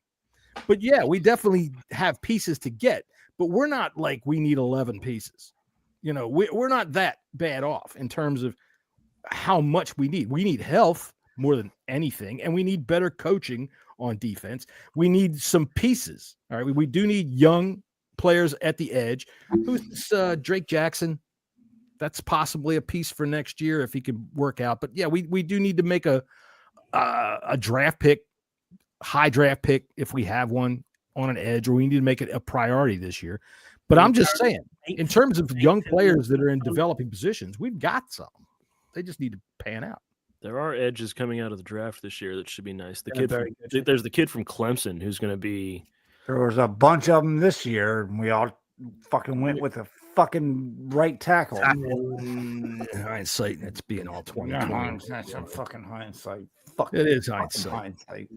But yeah, we definitely have pieces to get. But we're not like we need 11 pieces. You know, we're not that bad off in terms of how much we need. We need health more than anything, and we need better coaching on defense. We need some pieces. All right, we do need young players at the edge. Who's this, Drake Jackson? That's possibly a piece for next year if he can work out. But yeah, we do need to make a draft pick, high draft pick if we have one on an edge, or we need to make it a priority this year. But I'm just saying, in terms of young players that are in developing positions, we've got some. They just need to pan out. There are edges coming out of the draft this year that should be nice. There's the kid from Clemson who's going to be. There was a bunch of them this year, and we all fucking went with a fucking right tackle. Hindsight, it's being all 2020. That's some fucking hindsight. It is hindsight.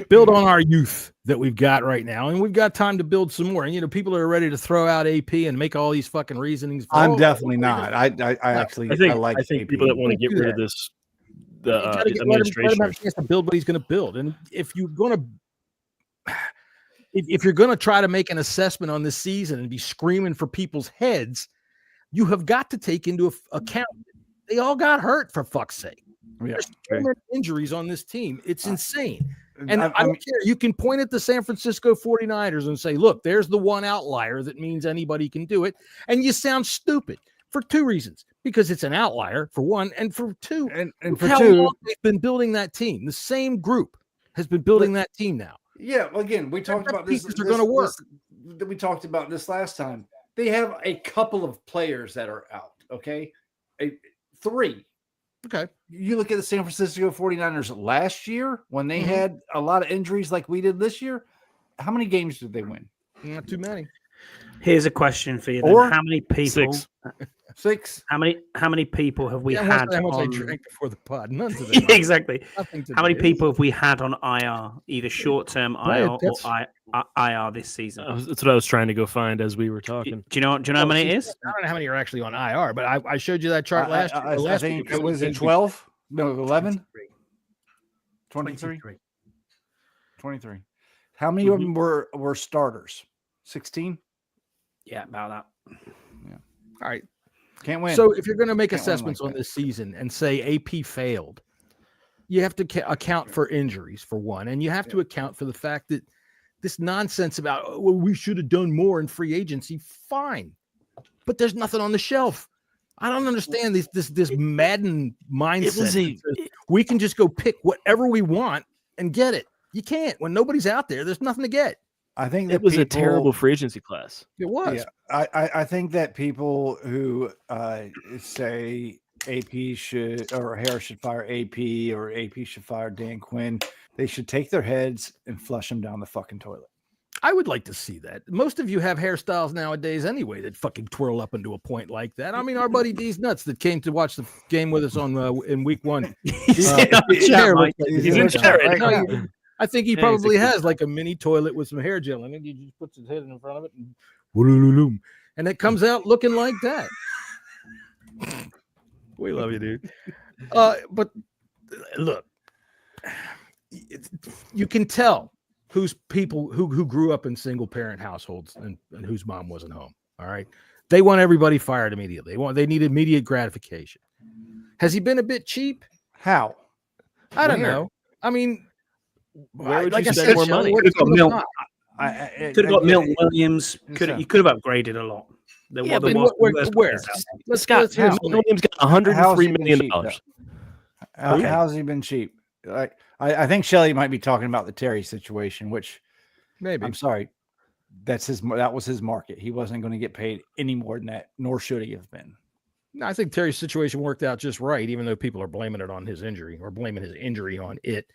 Build on our youth that we've got right now, and we've got time to build some more. And you know, people are ready to throw out AP and make all these fucking reasonings. I'm definitely not. I think people that want to get rid of this, the administration, let him have a chance to build what he's going to build. And if you're going to try to make an assessment on this season and be screaming for people's heads, you have got to take into account they all got hurt, for fuck's sake. Yeah, there's so many injuries on this team. It's insane. And I don't care. You can point at the San Francisco 49ers and say, look, there's the one outlier that means anybody can do it. And you sound stupid for two reasons. Because it's an outlier, for one, and for two, and for how two, long they've been building that team. The same group has been building that team now. Yeah, well, again, we talked about this. Are going to work. We talked about this last time. They have a couple of players that are out, okay? Three. Okay. You look at the San Francisco 49ers last year when they had a lot of injuries like we did this year. How many games did they win? Not too many. Here's a question for you. Then. How many people? Six. How many people have we had? How much I drank before the pod? None to them. Exactly. How many people have we had on IR, either short-term IR or IR this season? That's what I was trying to go find as we were talking. Do you know how many it is? I don't know how many are actually on IR, but I showed you that chart last year. I think it was 12. No, 11. 23. 23. How many of them were starters? 16. Yeah, about that. Yeah. All right. Can't win. So if you're going to make assessments on this season and say AP failed, you have to account for injuries, for one, and you have to account for the fact that this nonsense about, well, we should have done more in free agency, fine, but there's nothing on the shelf. I don't understand this Madden mindset. We can just go pick whatever we want and get it. You can't. When nobody's out there, there's nothing to get. I think it was a terrible free agency class. It was. Yeah, I think that people who say AP should, or Harris should fire AP, or AP should fire Dan Quinn, they should take their heads and flush them down the fucking toilet. I would like to see that. Most of you have hairstyles nowadays anyway that fucking twirl up into a point like that. I mean, our buddy D's Nuts that came to watch the game with us on in week one. He's in chat right now. I think he probably has like a mini toilet with some hair gel in it. He just puts his head in front of it and it comes out looking like that. We love you, dude. But look, you can tell who's people who grew up in single parent households and whose mom wasn't home. All right. They want everybody fired immediately. They need immediate gratification. Has he been a bit cheap? How? I don't know. I mean, where would you spend more money? Could have got Milton Williams. You could have upgraded a lot. Where? Scott Williams got $103 million. How's he been cheap? I think Shelley might be talking about the Terry situation, which maybe. I'm sorry. That was his market. He wasn't going to get paid any more than that, nor should he have been. No, I think Terry's situation worked out just right, even though people are blaming it on his injury or blaming his injury on it.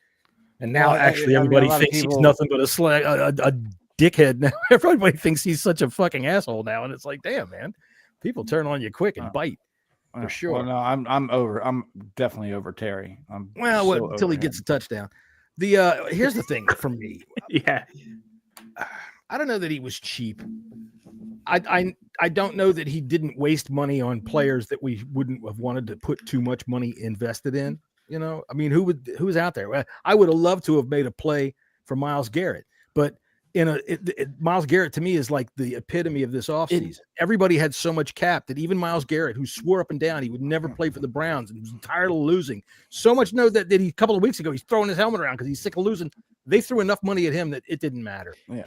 And now everybody thinks he's nothing but a dickhead now. Everybody thinks he's such a fucking asshole now. And it's like, damn, man, people turn on you quick and bite. for sure. Well, no, I'm definitely over Terry. Until he gets a touchdown. Here's the thing for me. Yeah. I don't know that he was cheap. I don't know that he didn't waste money on players that we wouldn't have wanted to put too much money invested in. I mean, who's out there? I would have loved to have made a play for Myles Garrett, but Myles Garrett to me is like the epitome of this offseason. Everybody had so much cap that even Myles Garrett, who swore up and down he would never play for the Browns and was tired of losing, so much that he a couple of weeks ago he's throwing his helmet around because he's sick of losing. They threw enough money at him that it didn't matter. Yeah.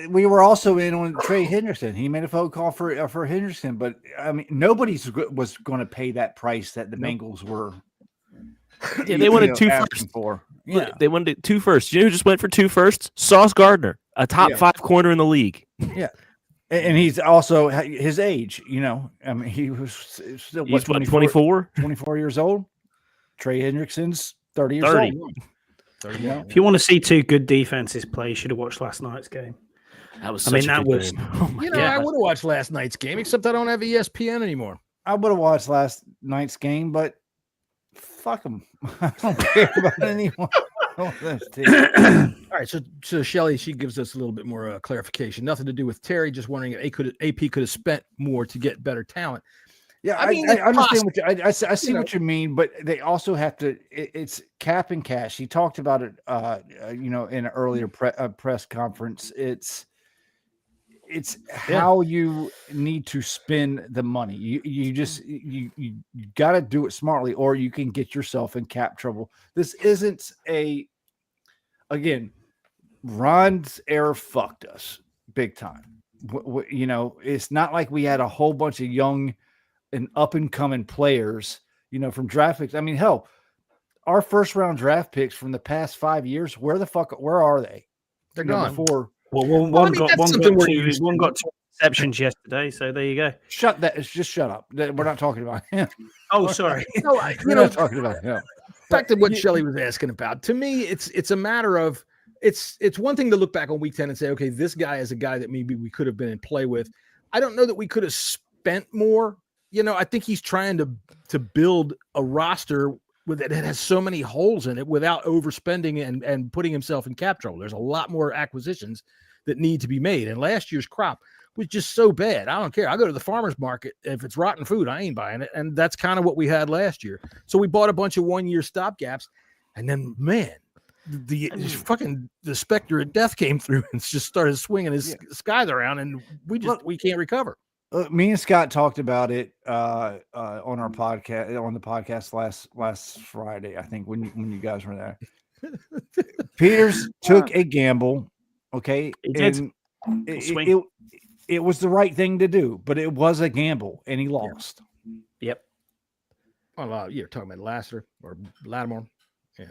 We were also in on Trey Hendrickson. He made a phone call for Hendrickson, but I mean, nobody was going to pay that price that the Bengals were. Yeah, they wanted 2 firsts. Yeah, they wanted 2 firsts. You know who just went for 2 firsts? Sauce Gardner, a top 5 corner in the league. Yeah, and he's also his age. I mean, he was still 24 years old. Trey Hendrickson's 30 years 30. old. 30. If you want to see 2 good defenses play, you should have watched last night's game. That was. I would have watched last night's game, except I don't have ESPN anymore. I would have watched last night's game, but fuck them. I don't care about anyone. All right, so Shelly, she gives us a little bit more clarification. Nothing to do with Terry. Just wondering if AP could have spent more to get better talent. Yeah, I mean, I understand I see what you mean, but they also have to. It's cap and cash. He talked about it, in an earlier press conference. It's how you need to spend the money. You got to do it smartly, or you can get yourself in cap trouble. This isn't again, Ron's era fucked us big time. It's not like we had a whole bunch of young and up and coming players, from draft picks. I mean, hell, our first round draft picks from the past 5 years, where are they? They're gone. Well, one got 2 receptions yesterday, so there you go. Just shut up. We're not talking about him. Oh, sorry. We're not talking about him. Back to what Shelley was asking about. To me, it's a matter of it's one thing to look back on week 10 and say, okay, this guy is a guy that maybe we could have been in play with. I don't know that we could have spent more. I think he's trying to build a roster that has so many holes in it without overspending and putting himself in cap trouble. There's a lot more acquisitions that need to be made. And last year's crop was just so bad. I don't care. I go to the farmer's market. If it's rotten food, I ain't buying it. And that's kind of what we had last year. So we bought a bunch of 1-year stopgaps. And then, man, the specter of death came through and just started swinging his skies around. And we can't recover. Me and Scott talked about it on our podcast, on the podcast last Friday, I think, when you guys were there. Peters took a gamble, okay, and it was the right thing to do, but it was a gamble, and he lost. Yep. Well, you're talking about Lattimore, yeah.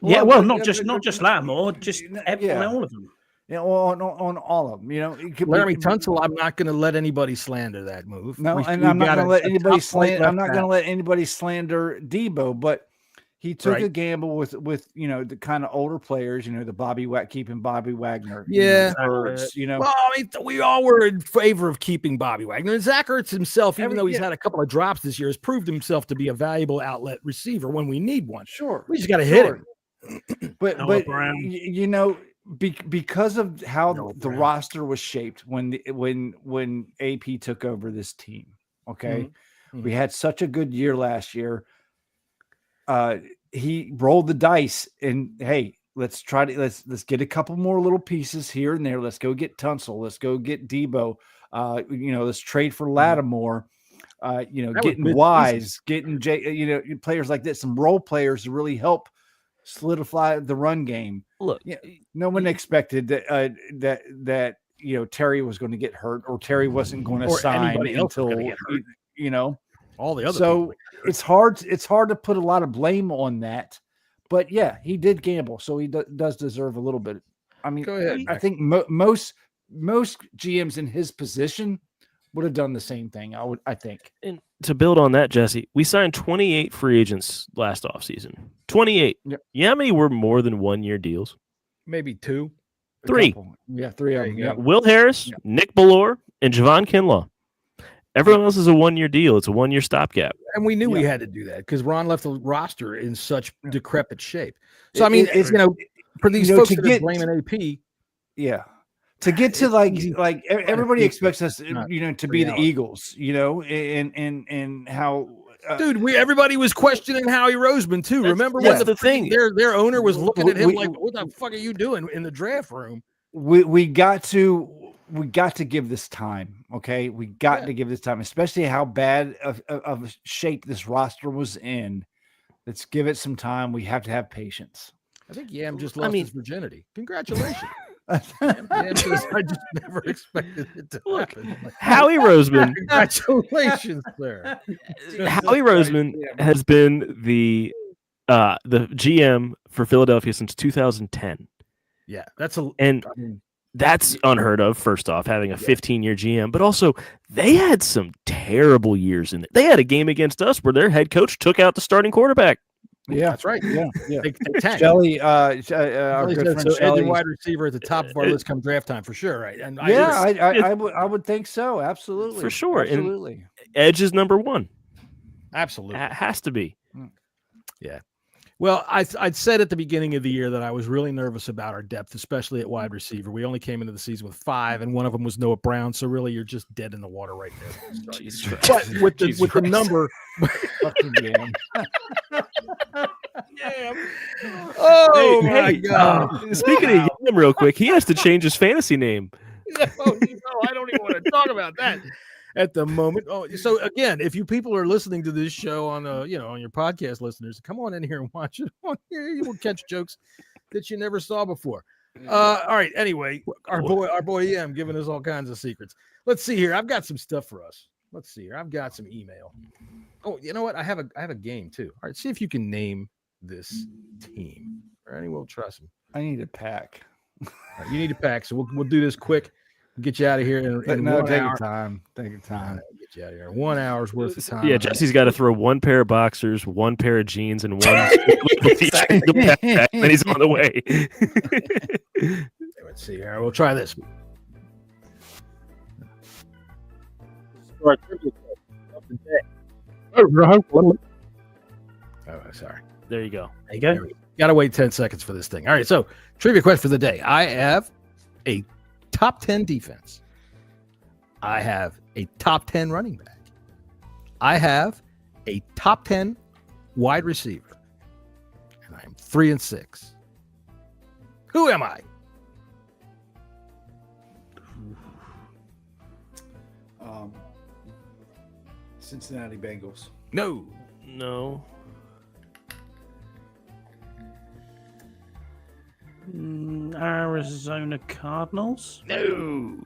Yeah, well, not just Lattimore, just all of them. Yeah, on all of them, Laremy Tunsil, I'm not going to let anybody slander that move. No, I'm not going to let anybody slander. I'm not going to let anybody slander Debo, but he took a gamble with the kind of older players, keeping Bobby Wagner. Yeah, Ertz, Well, I mean, we all were in favor of keeping Bobby Wagner. And Zach Ertz himself, even though he's had a couple of drops this year, has proved himself to be a valuable outlet receiver when we need one. Sure, we just got to hit him. But because of how the roster was shaped when AP took over this team, okay, we had such a good year last year. He rolled the dice and hey, let's get a couple more little pieces here and there. Let's go get Tunsil. Let's go get Debo. Let's trade for Lattimore. Getting Wise, getting players like this, some role players to really help solidify the run game. Look, no one expected that Terry was going to get hurt or Terry wasn't going to sign until all the other. So it's hard to put a lot of blame on that, but yeah, he did gamble, so he does deserve a little bit. I mean, go ahead. I think most GMs in his position would have done the same thing. I think. And to build on that, Jesse, we signed 28 free agents last offseason. 28. Yep. Yeah, how many were more than 1-year deals? Maybe 2. 3. Yeah, 3 of them. Yeah. Will Harris, Nick Bellore, and Javon Kinlaw. Everyone else is a 1-year deal. It's a 1-year stopgap. And we knew we had to do that because Ron left the roster in such decrepit shape. So, I mean, for these folks that are blaming AP. Yeah. To get to like everybody expects us, to be the Eagles, and how. Dude, everybody was questioning Howie Roseman too. Remember when the thing their owner was looking at him like, "What the fuck are you doing in the draft room?" We got to give this time, okay? We got to give this time, especially how bad of shape this roster was in. Let's give it some time. We have to have patience. I think Yam just lost his virginity. Congratulations. I just never expected it to happen. Howie Roseman. Congratulations, sir. Howie Roseman has been the GM for Philadelphia since 2010. Yeah, that's unheard of. First off, having a 15-year GM, but also they had some terrible years in it. They had a game against us where their head coach took out the starting quarterback. Yeah, that's right. Yeah. They Shelly, our good friend Shelly, wide receiver at the top of our list come draft time for sure, right? And I would think so. Absolutely, for sure. Absolutely. And Edge is number one. Absolutely, it has to be. Yeah. Well, I'd said at the beginning of the year that I was really nervous about our depth, especially at wide receiver. We only came into the season with 5, and one of them was Noah Brown. So really, you're just dead in the water right there. But with the number, oh my God! Speaking of Yam, real quick, he has to change his fantasy name. I don't even want to talk about that at the moment. Oh, so again, if you people are listening to this show on on your podcast listeners, come on in here and watch it on here. You will catch jokes that you never saw before. All right. Anyway, our boy Yam giving us all kinds of secrets. Let's see here. I've got some stuff for us. Let's see here. I've got some email. Oh, you know what? I have a game too. All right. See if you can name this team. All right, we'll trust him. I need a pack. Right, you need a pack, so we'll do this quick. Get you out of here in take 1 hour. Your time. Take your time. Get you out of here. 1 hour's worth of time. Yeah, Jesse's got to throw 1 pair of boxers, 1 pair of jeans, and 1 backpack, and then he's on the way. Let's see here. We'll try this. Oh, sorry. There you go. There you go. Got to wait 10 seconds for this thing. All right, so trivia question for the day. I have a top 10 defense. I have a top 10 running back. I have a top 10 wide receiver. And I am 3-6. Who am I? Cincinnati Bengals. No. Arizona Cardinals? No.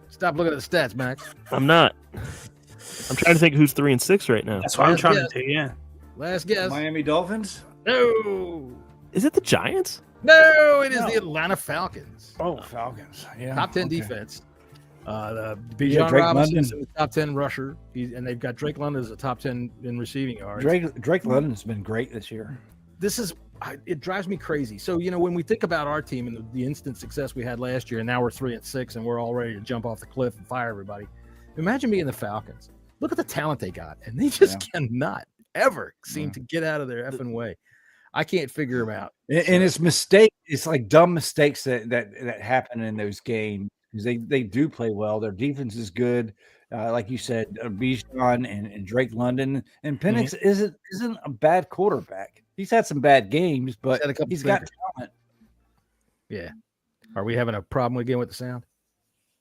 Stop looking at the stats, Max. I'm not. I'm trying to think who's 3-6 right now. That's what I'm trying to do, yeah. Last guess. Miami Dolphins? No. Is it the Giants? No, it is the Atlanta Falcons. Oh, Falcons. Yeah. Top 10 defense. Bijan Robinson is the top 10 rusher, and they've got Drake London as a top 10 in receiving yards. Drake London's been great this year. It drives me crazy. So, when we think about our team and the instant success we had last year, and now we're 3-6 and we're all ready to jump off the cliff and fire everybody. Imagine being the Falcons. Look at the talent they got, and they just cannot ever seem to get out of their effing way. I can't figure them out. And it's mistakes. It's like dumb mistakes that happen in those games. Because they do play well. Their defense is good. Like you said, Bijan and Drake London. And Penix isn't a bad quarterback. He's had some bad games, but he's got talent. Yeah. Are we having a problem again with the sound?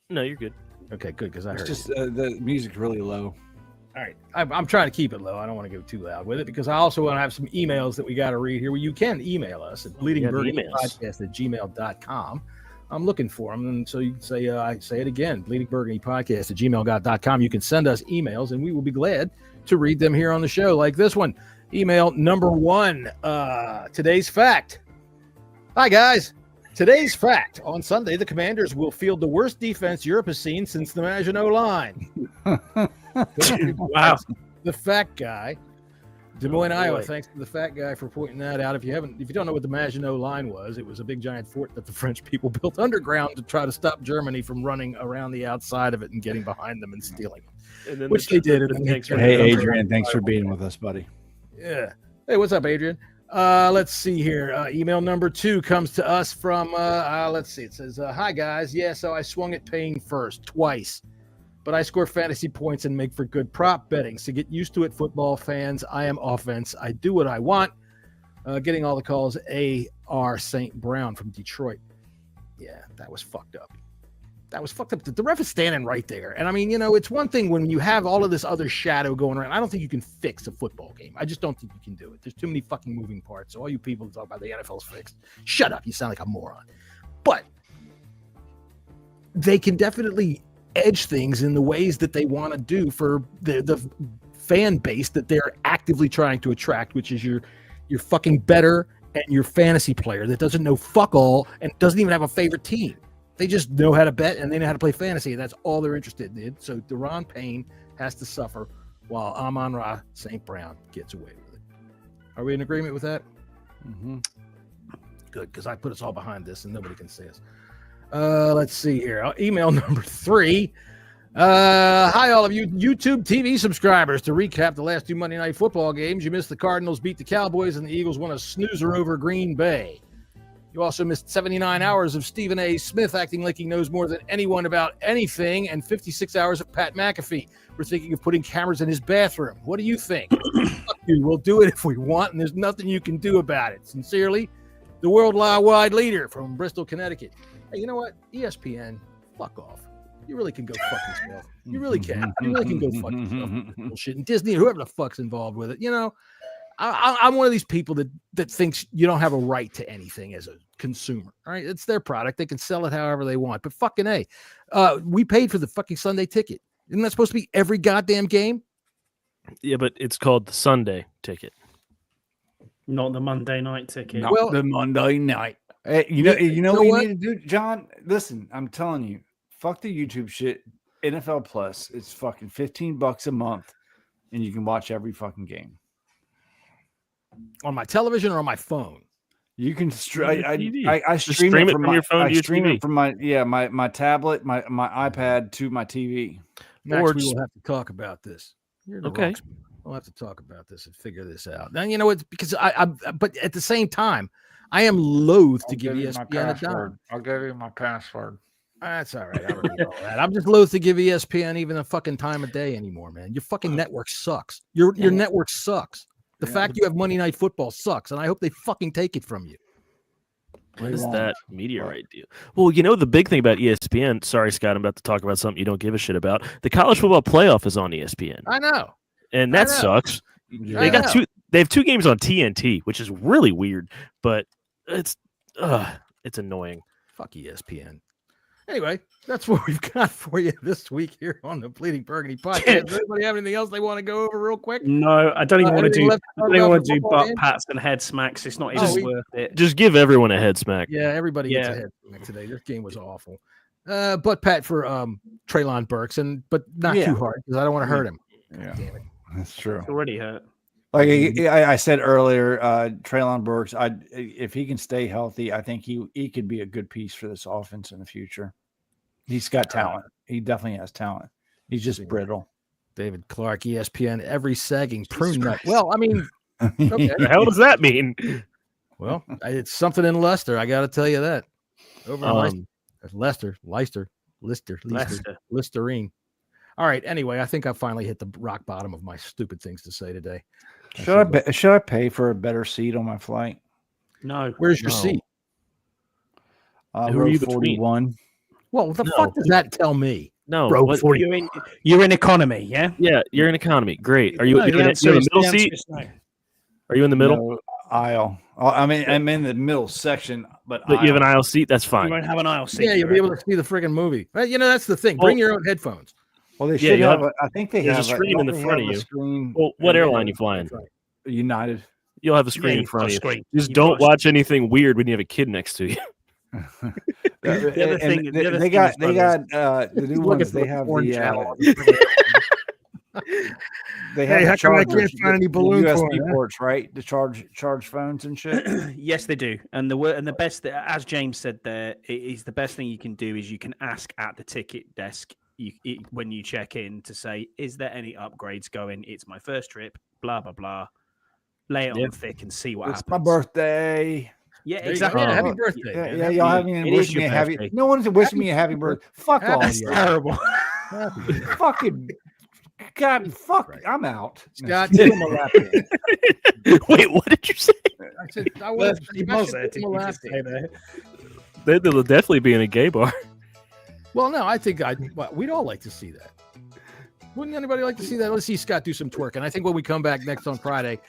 No, you're good. Okay, good, because I heard it's just the music's really low. All right. I'm trying to keep it low. I don't want to go too loud with it because I also want to have some emails that we got to read here. Well, you can email us at bleedingburgundypodcast@gmail.com. I'm looking for them. And so you can say, I say it again, bleedingburgundypodcast@gmail.com. You can send us emails and we will be glad to read them here on the show like this one. Email number 1, today's fact. Hi, guys. Today's fact. On Sunday, the Commanders will field the worst defense Europe has seen since the Maginot Line. Wow. The fact guy. Des Moines, Iowa. Thanks to the fat guy for pointing that out. If you don't know what the Maginot Line was, it was a big giant fort that the French people built underground to try to stop Germany from running around the outside of it and getting behind them and stealing them, which they did. Hey, Adrian, thanks for being with us, buddy. Yeah. Hey, what's up, Adrian? Let's see here. Email number 2 comes to us from, let's see. It says, hi, guys. Yeah, so I swung at Payne first, twice. But I score fantasy points and make for good prop betting. So get used to it, football fans. I am offense. I do what I want. Getting all the calls, A.R. St. Brown from Detroit. Yeah, that was fucked up. That was fucked up. The ref is standing right there. And I mean, it's one thing when you have all of this other shadow going around. I don't think you can fix a football game. I just don't think you can do it. There's too many fucking moving parts. So all you people who talk about the NFL's fixed, shut up. You sound like a moron. But they can definitely edge things in the ways that they want to do for the fan base that they're actively trying to attract, which is your fucking better and your fantasy player that doesn't know fuck all and doesn't even have a favorite team. They just know how to bet and they know how to play fantasy. That's all they're interested in. So Deron Payne has to suffer while Amon-Ra St. Brown gets away with it. Are we in agreement with that? Mm-hmm. Good, because I put us all behind this and nobody can see us. Let's see here. Email number 3. Hi, all of you YouTube TV subscribers. To recap the last 2 Monday Night Football games, you missed the Cardinals beat the Cowboys and the Eagles won a snoozer over Green Bay. You also missed 79 hours of Stephen A. Smith acting like he knows more than anyone about anything and 56 hours of Pat McAfee. We're thinking of putting cameras in his bathroom. What do you think? Fuck you. We'll do it if we want, and there's nothing you can do about it. Sincerely, the worldwide leader from Bristol, Connecticut. Hey, you know what? ESPN, fuck off. You really can go fuck yourself. You really can. You really can go fuck yourself. Bullshit. And Disney, whoever the fuck's involved with it, I'm one of these people that thinks you don't have a right to anything as a consumer. All right, it's their product. They can sell it however they want. But fucking A, we paid for the fucking Sunday ticket. Isn't that supposed to be every goddamn game? Yeah, but it's called the Sunday ticket, not the Monday night ticket. Not the Monday night. Hey, you know what you need to do, John? Listen, I'm telling you, fuck the YouTube shit. NFL Plus, it's fucking $15 a month, and you can watch every fucking game on my television or on my phone. You can stream. I stream it from your phone. I stream it from my tablet, my iPad to my TV. Max, we will have to talk about this. Okay, we'll have to talk about this and figure this out. Now it's because but at the same time, I am loath to give ESPN a dime. I'll give you my password. That's all right. I don't need all that. I'm just loath to give ESPN even a fucking time of day anymore, man. Your fucking network sucks. Your network sucks. The fact you have Monday Night Football sucks, and I hope they fucking take it from you. What is that meteorite deal? Well, the big thing about ESPN, sorry, Scott, I'm about to talk about something you don't give a shit about. The college football playoff is on ESPN. I know. And that sucks. They have 2 games on TNT, which is really weird, but it's annoying. Fuck ESPN. Anyway, that's what we've got for you this week here on the Bleeding Burgundy podcast. Does anybody have anything else they want to go over real quick? No, I don't even want to do butt pats and head smacks. It's not even worth it. Just give everyone a head smack. Yeah, everybody gets a head smack today. This game was awful. Butt pat for Treylon Burks, but not too hard because I don't want to hurt him. Yeah, damn it. That's true. It's already hurt. Like I said earlier, Treylon Burks, if he can stay healthy, I think he could be a good piece for this offense in the future. He's got talent. He definitely has talent. He's just brittle. David Clark, ESPN, every sagging prune nut. Well, I mean, okay. The hell does that mean? Well, it's something in Leicester. I got to tell you that. Over in Listerine. All right. Anyway, I think I finally hit the rock bottom of my stupid things to say today. Should I pay for a better seat on my flight? No. Where's your seat? Row 41. Well, what the fuck does that tell me? No, row 40. You're in economy, yeah? Yeah, you're in economy. Great. Are you in the middle seat? Are you in the middle? No, aisle. I mean, I'm in the middle section, but you have an aisle seat. That's fine. You won't have an aisle seat. Yeah, you'll be able to see the friggin' movie. That's the thing. Bring your own headphones. Well, they should have. I think they have a screen in the front of you. Screen. Well, what airline you flying? United. You'll have a screen in front of you. Just don't watch anything weird when you have a kid next to you. They got the new ones. They have they have how come I chargers, can't find any balloon USB porn, huh? ports, right? To charge phones and shit. Yes, they do. And the best, as James said there, is the best thing you can do is you can ask at the ticket desk when you check in to say, is there any upgrades going? It's my first trip, blah, blah, blah. Lay it on thick and see what happens. It's my birthday. Yeah, exactly. Yeah, happy birthday. Yeah, y'all haven't even wished me a happy. No one's wishing me a happy birthday. Fuck all That's you. terrible. Fucking God, fuck. I'm out. Scott, give him a lap dance. Wait, what did you say? I said, I was He I was should there. give him a lap Did you dance. just say that? They'll definitely be in a gay bar. Well, no, I think we'd all like to see that. Wouldn't anybody like to see that? Let's see Scott do some twerking. I think when we come back next on Friday,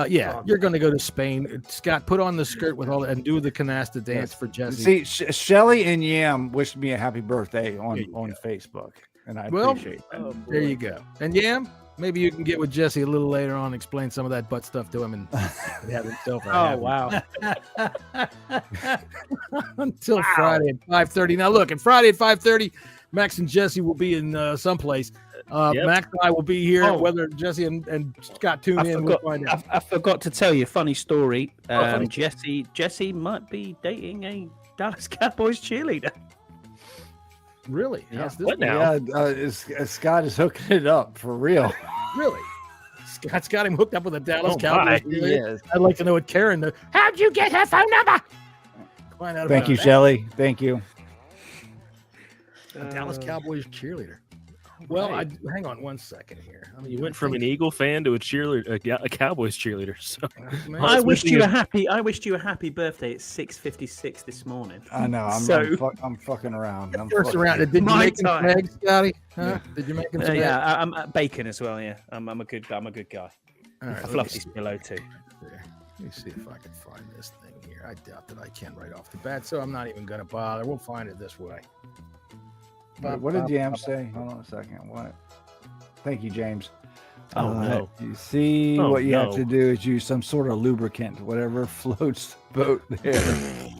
you're going to go to Spain. Scott, put on the skirt with all that and do the canasta dance for Jesse. See, Shelly and Yam wished me a happy birthday on Facebook, and I appreciate that. There you go. And Yam, maybe you can get with Jesse a little later on, explain some of that butt stuff to him, and have himself. Wow. Until Friday at 5:30. Now, look, and Friday at 5:30, Max and Jesse will be in someplace. Max and I will be here. Whether Jesse and Scott tune in, we'll find out. I forgot to tell you a funny story. Jesse might be dating a Dallas Cowboys cheerleader. Really? Yeah. What now? Yeah, Scott is hooking it up for real. Really? Scott's got him hooked up with a Dallas Oh, Cowboys. my. Yes. I'd like to know what Karen. How'd you get her phone number? Find out. Thank you, that. Shelly. Thank you. A Dallas Cowboys cheerleader. Well, hang on one second here. I mean, You went from an Eagle fan to a cheerleader, a Cowboys cheerleader. So I wished you a happy birthday at 6:56 this morning. I know. I'm fucking around. First round. Did you make him eggs, Scotty? Huh? Did you make him? Yeah, I'm bacon as well. Yeah, I'm a good guy. All right, I fluffed his pillow too. Let me see if I can find this thing here. I doubt that I can right off the bat, so I'm not even going to bother. We'll find it this way. What did Jam say? Hold on a second. What? Thank you, James. Oh, no. You see, what you have to do is use some sort of lubricant, whatever floats the boat there.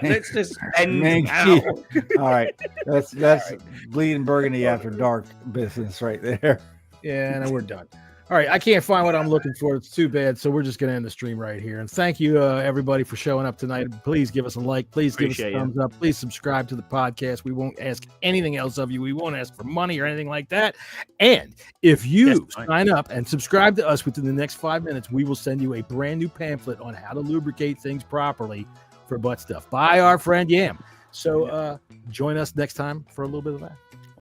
Let's just end now. All right, that's bleeding Burgundy after dark business right there. Yeah, no, we're done. All right, I can't find what I'm looking for. It's too bad. So we're just going to end the stream right here. And thank you, everybody, for showing up tonight. Please give us a like. Please give us a thumbs up. Please subscribe to the podcast. We won't ask anything else of you. We won't ask for money or anything like that. And if you sign up and subscribe to us within the next 5 minutes, we will send you a brand new pamphlet on how to lubricate things properly for butt stuff by our friend Yam. So join us next time for a little bit of that.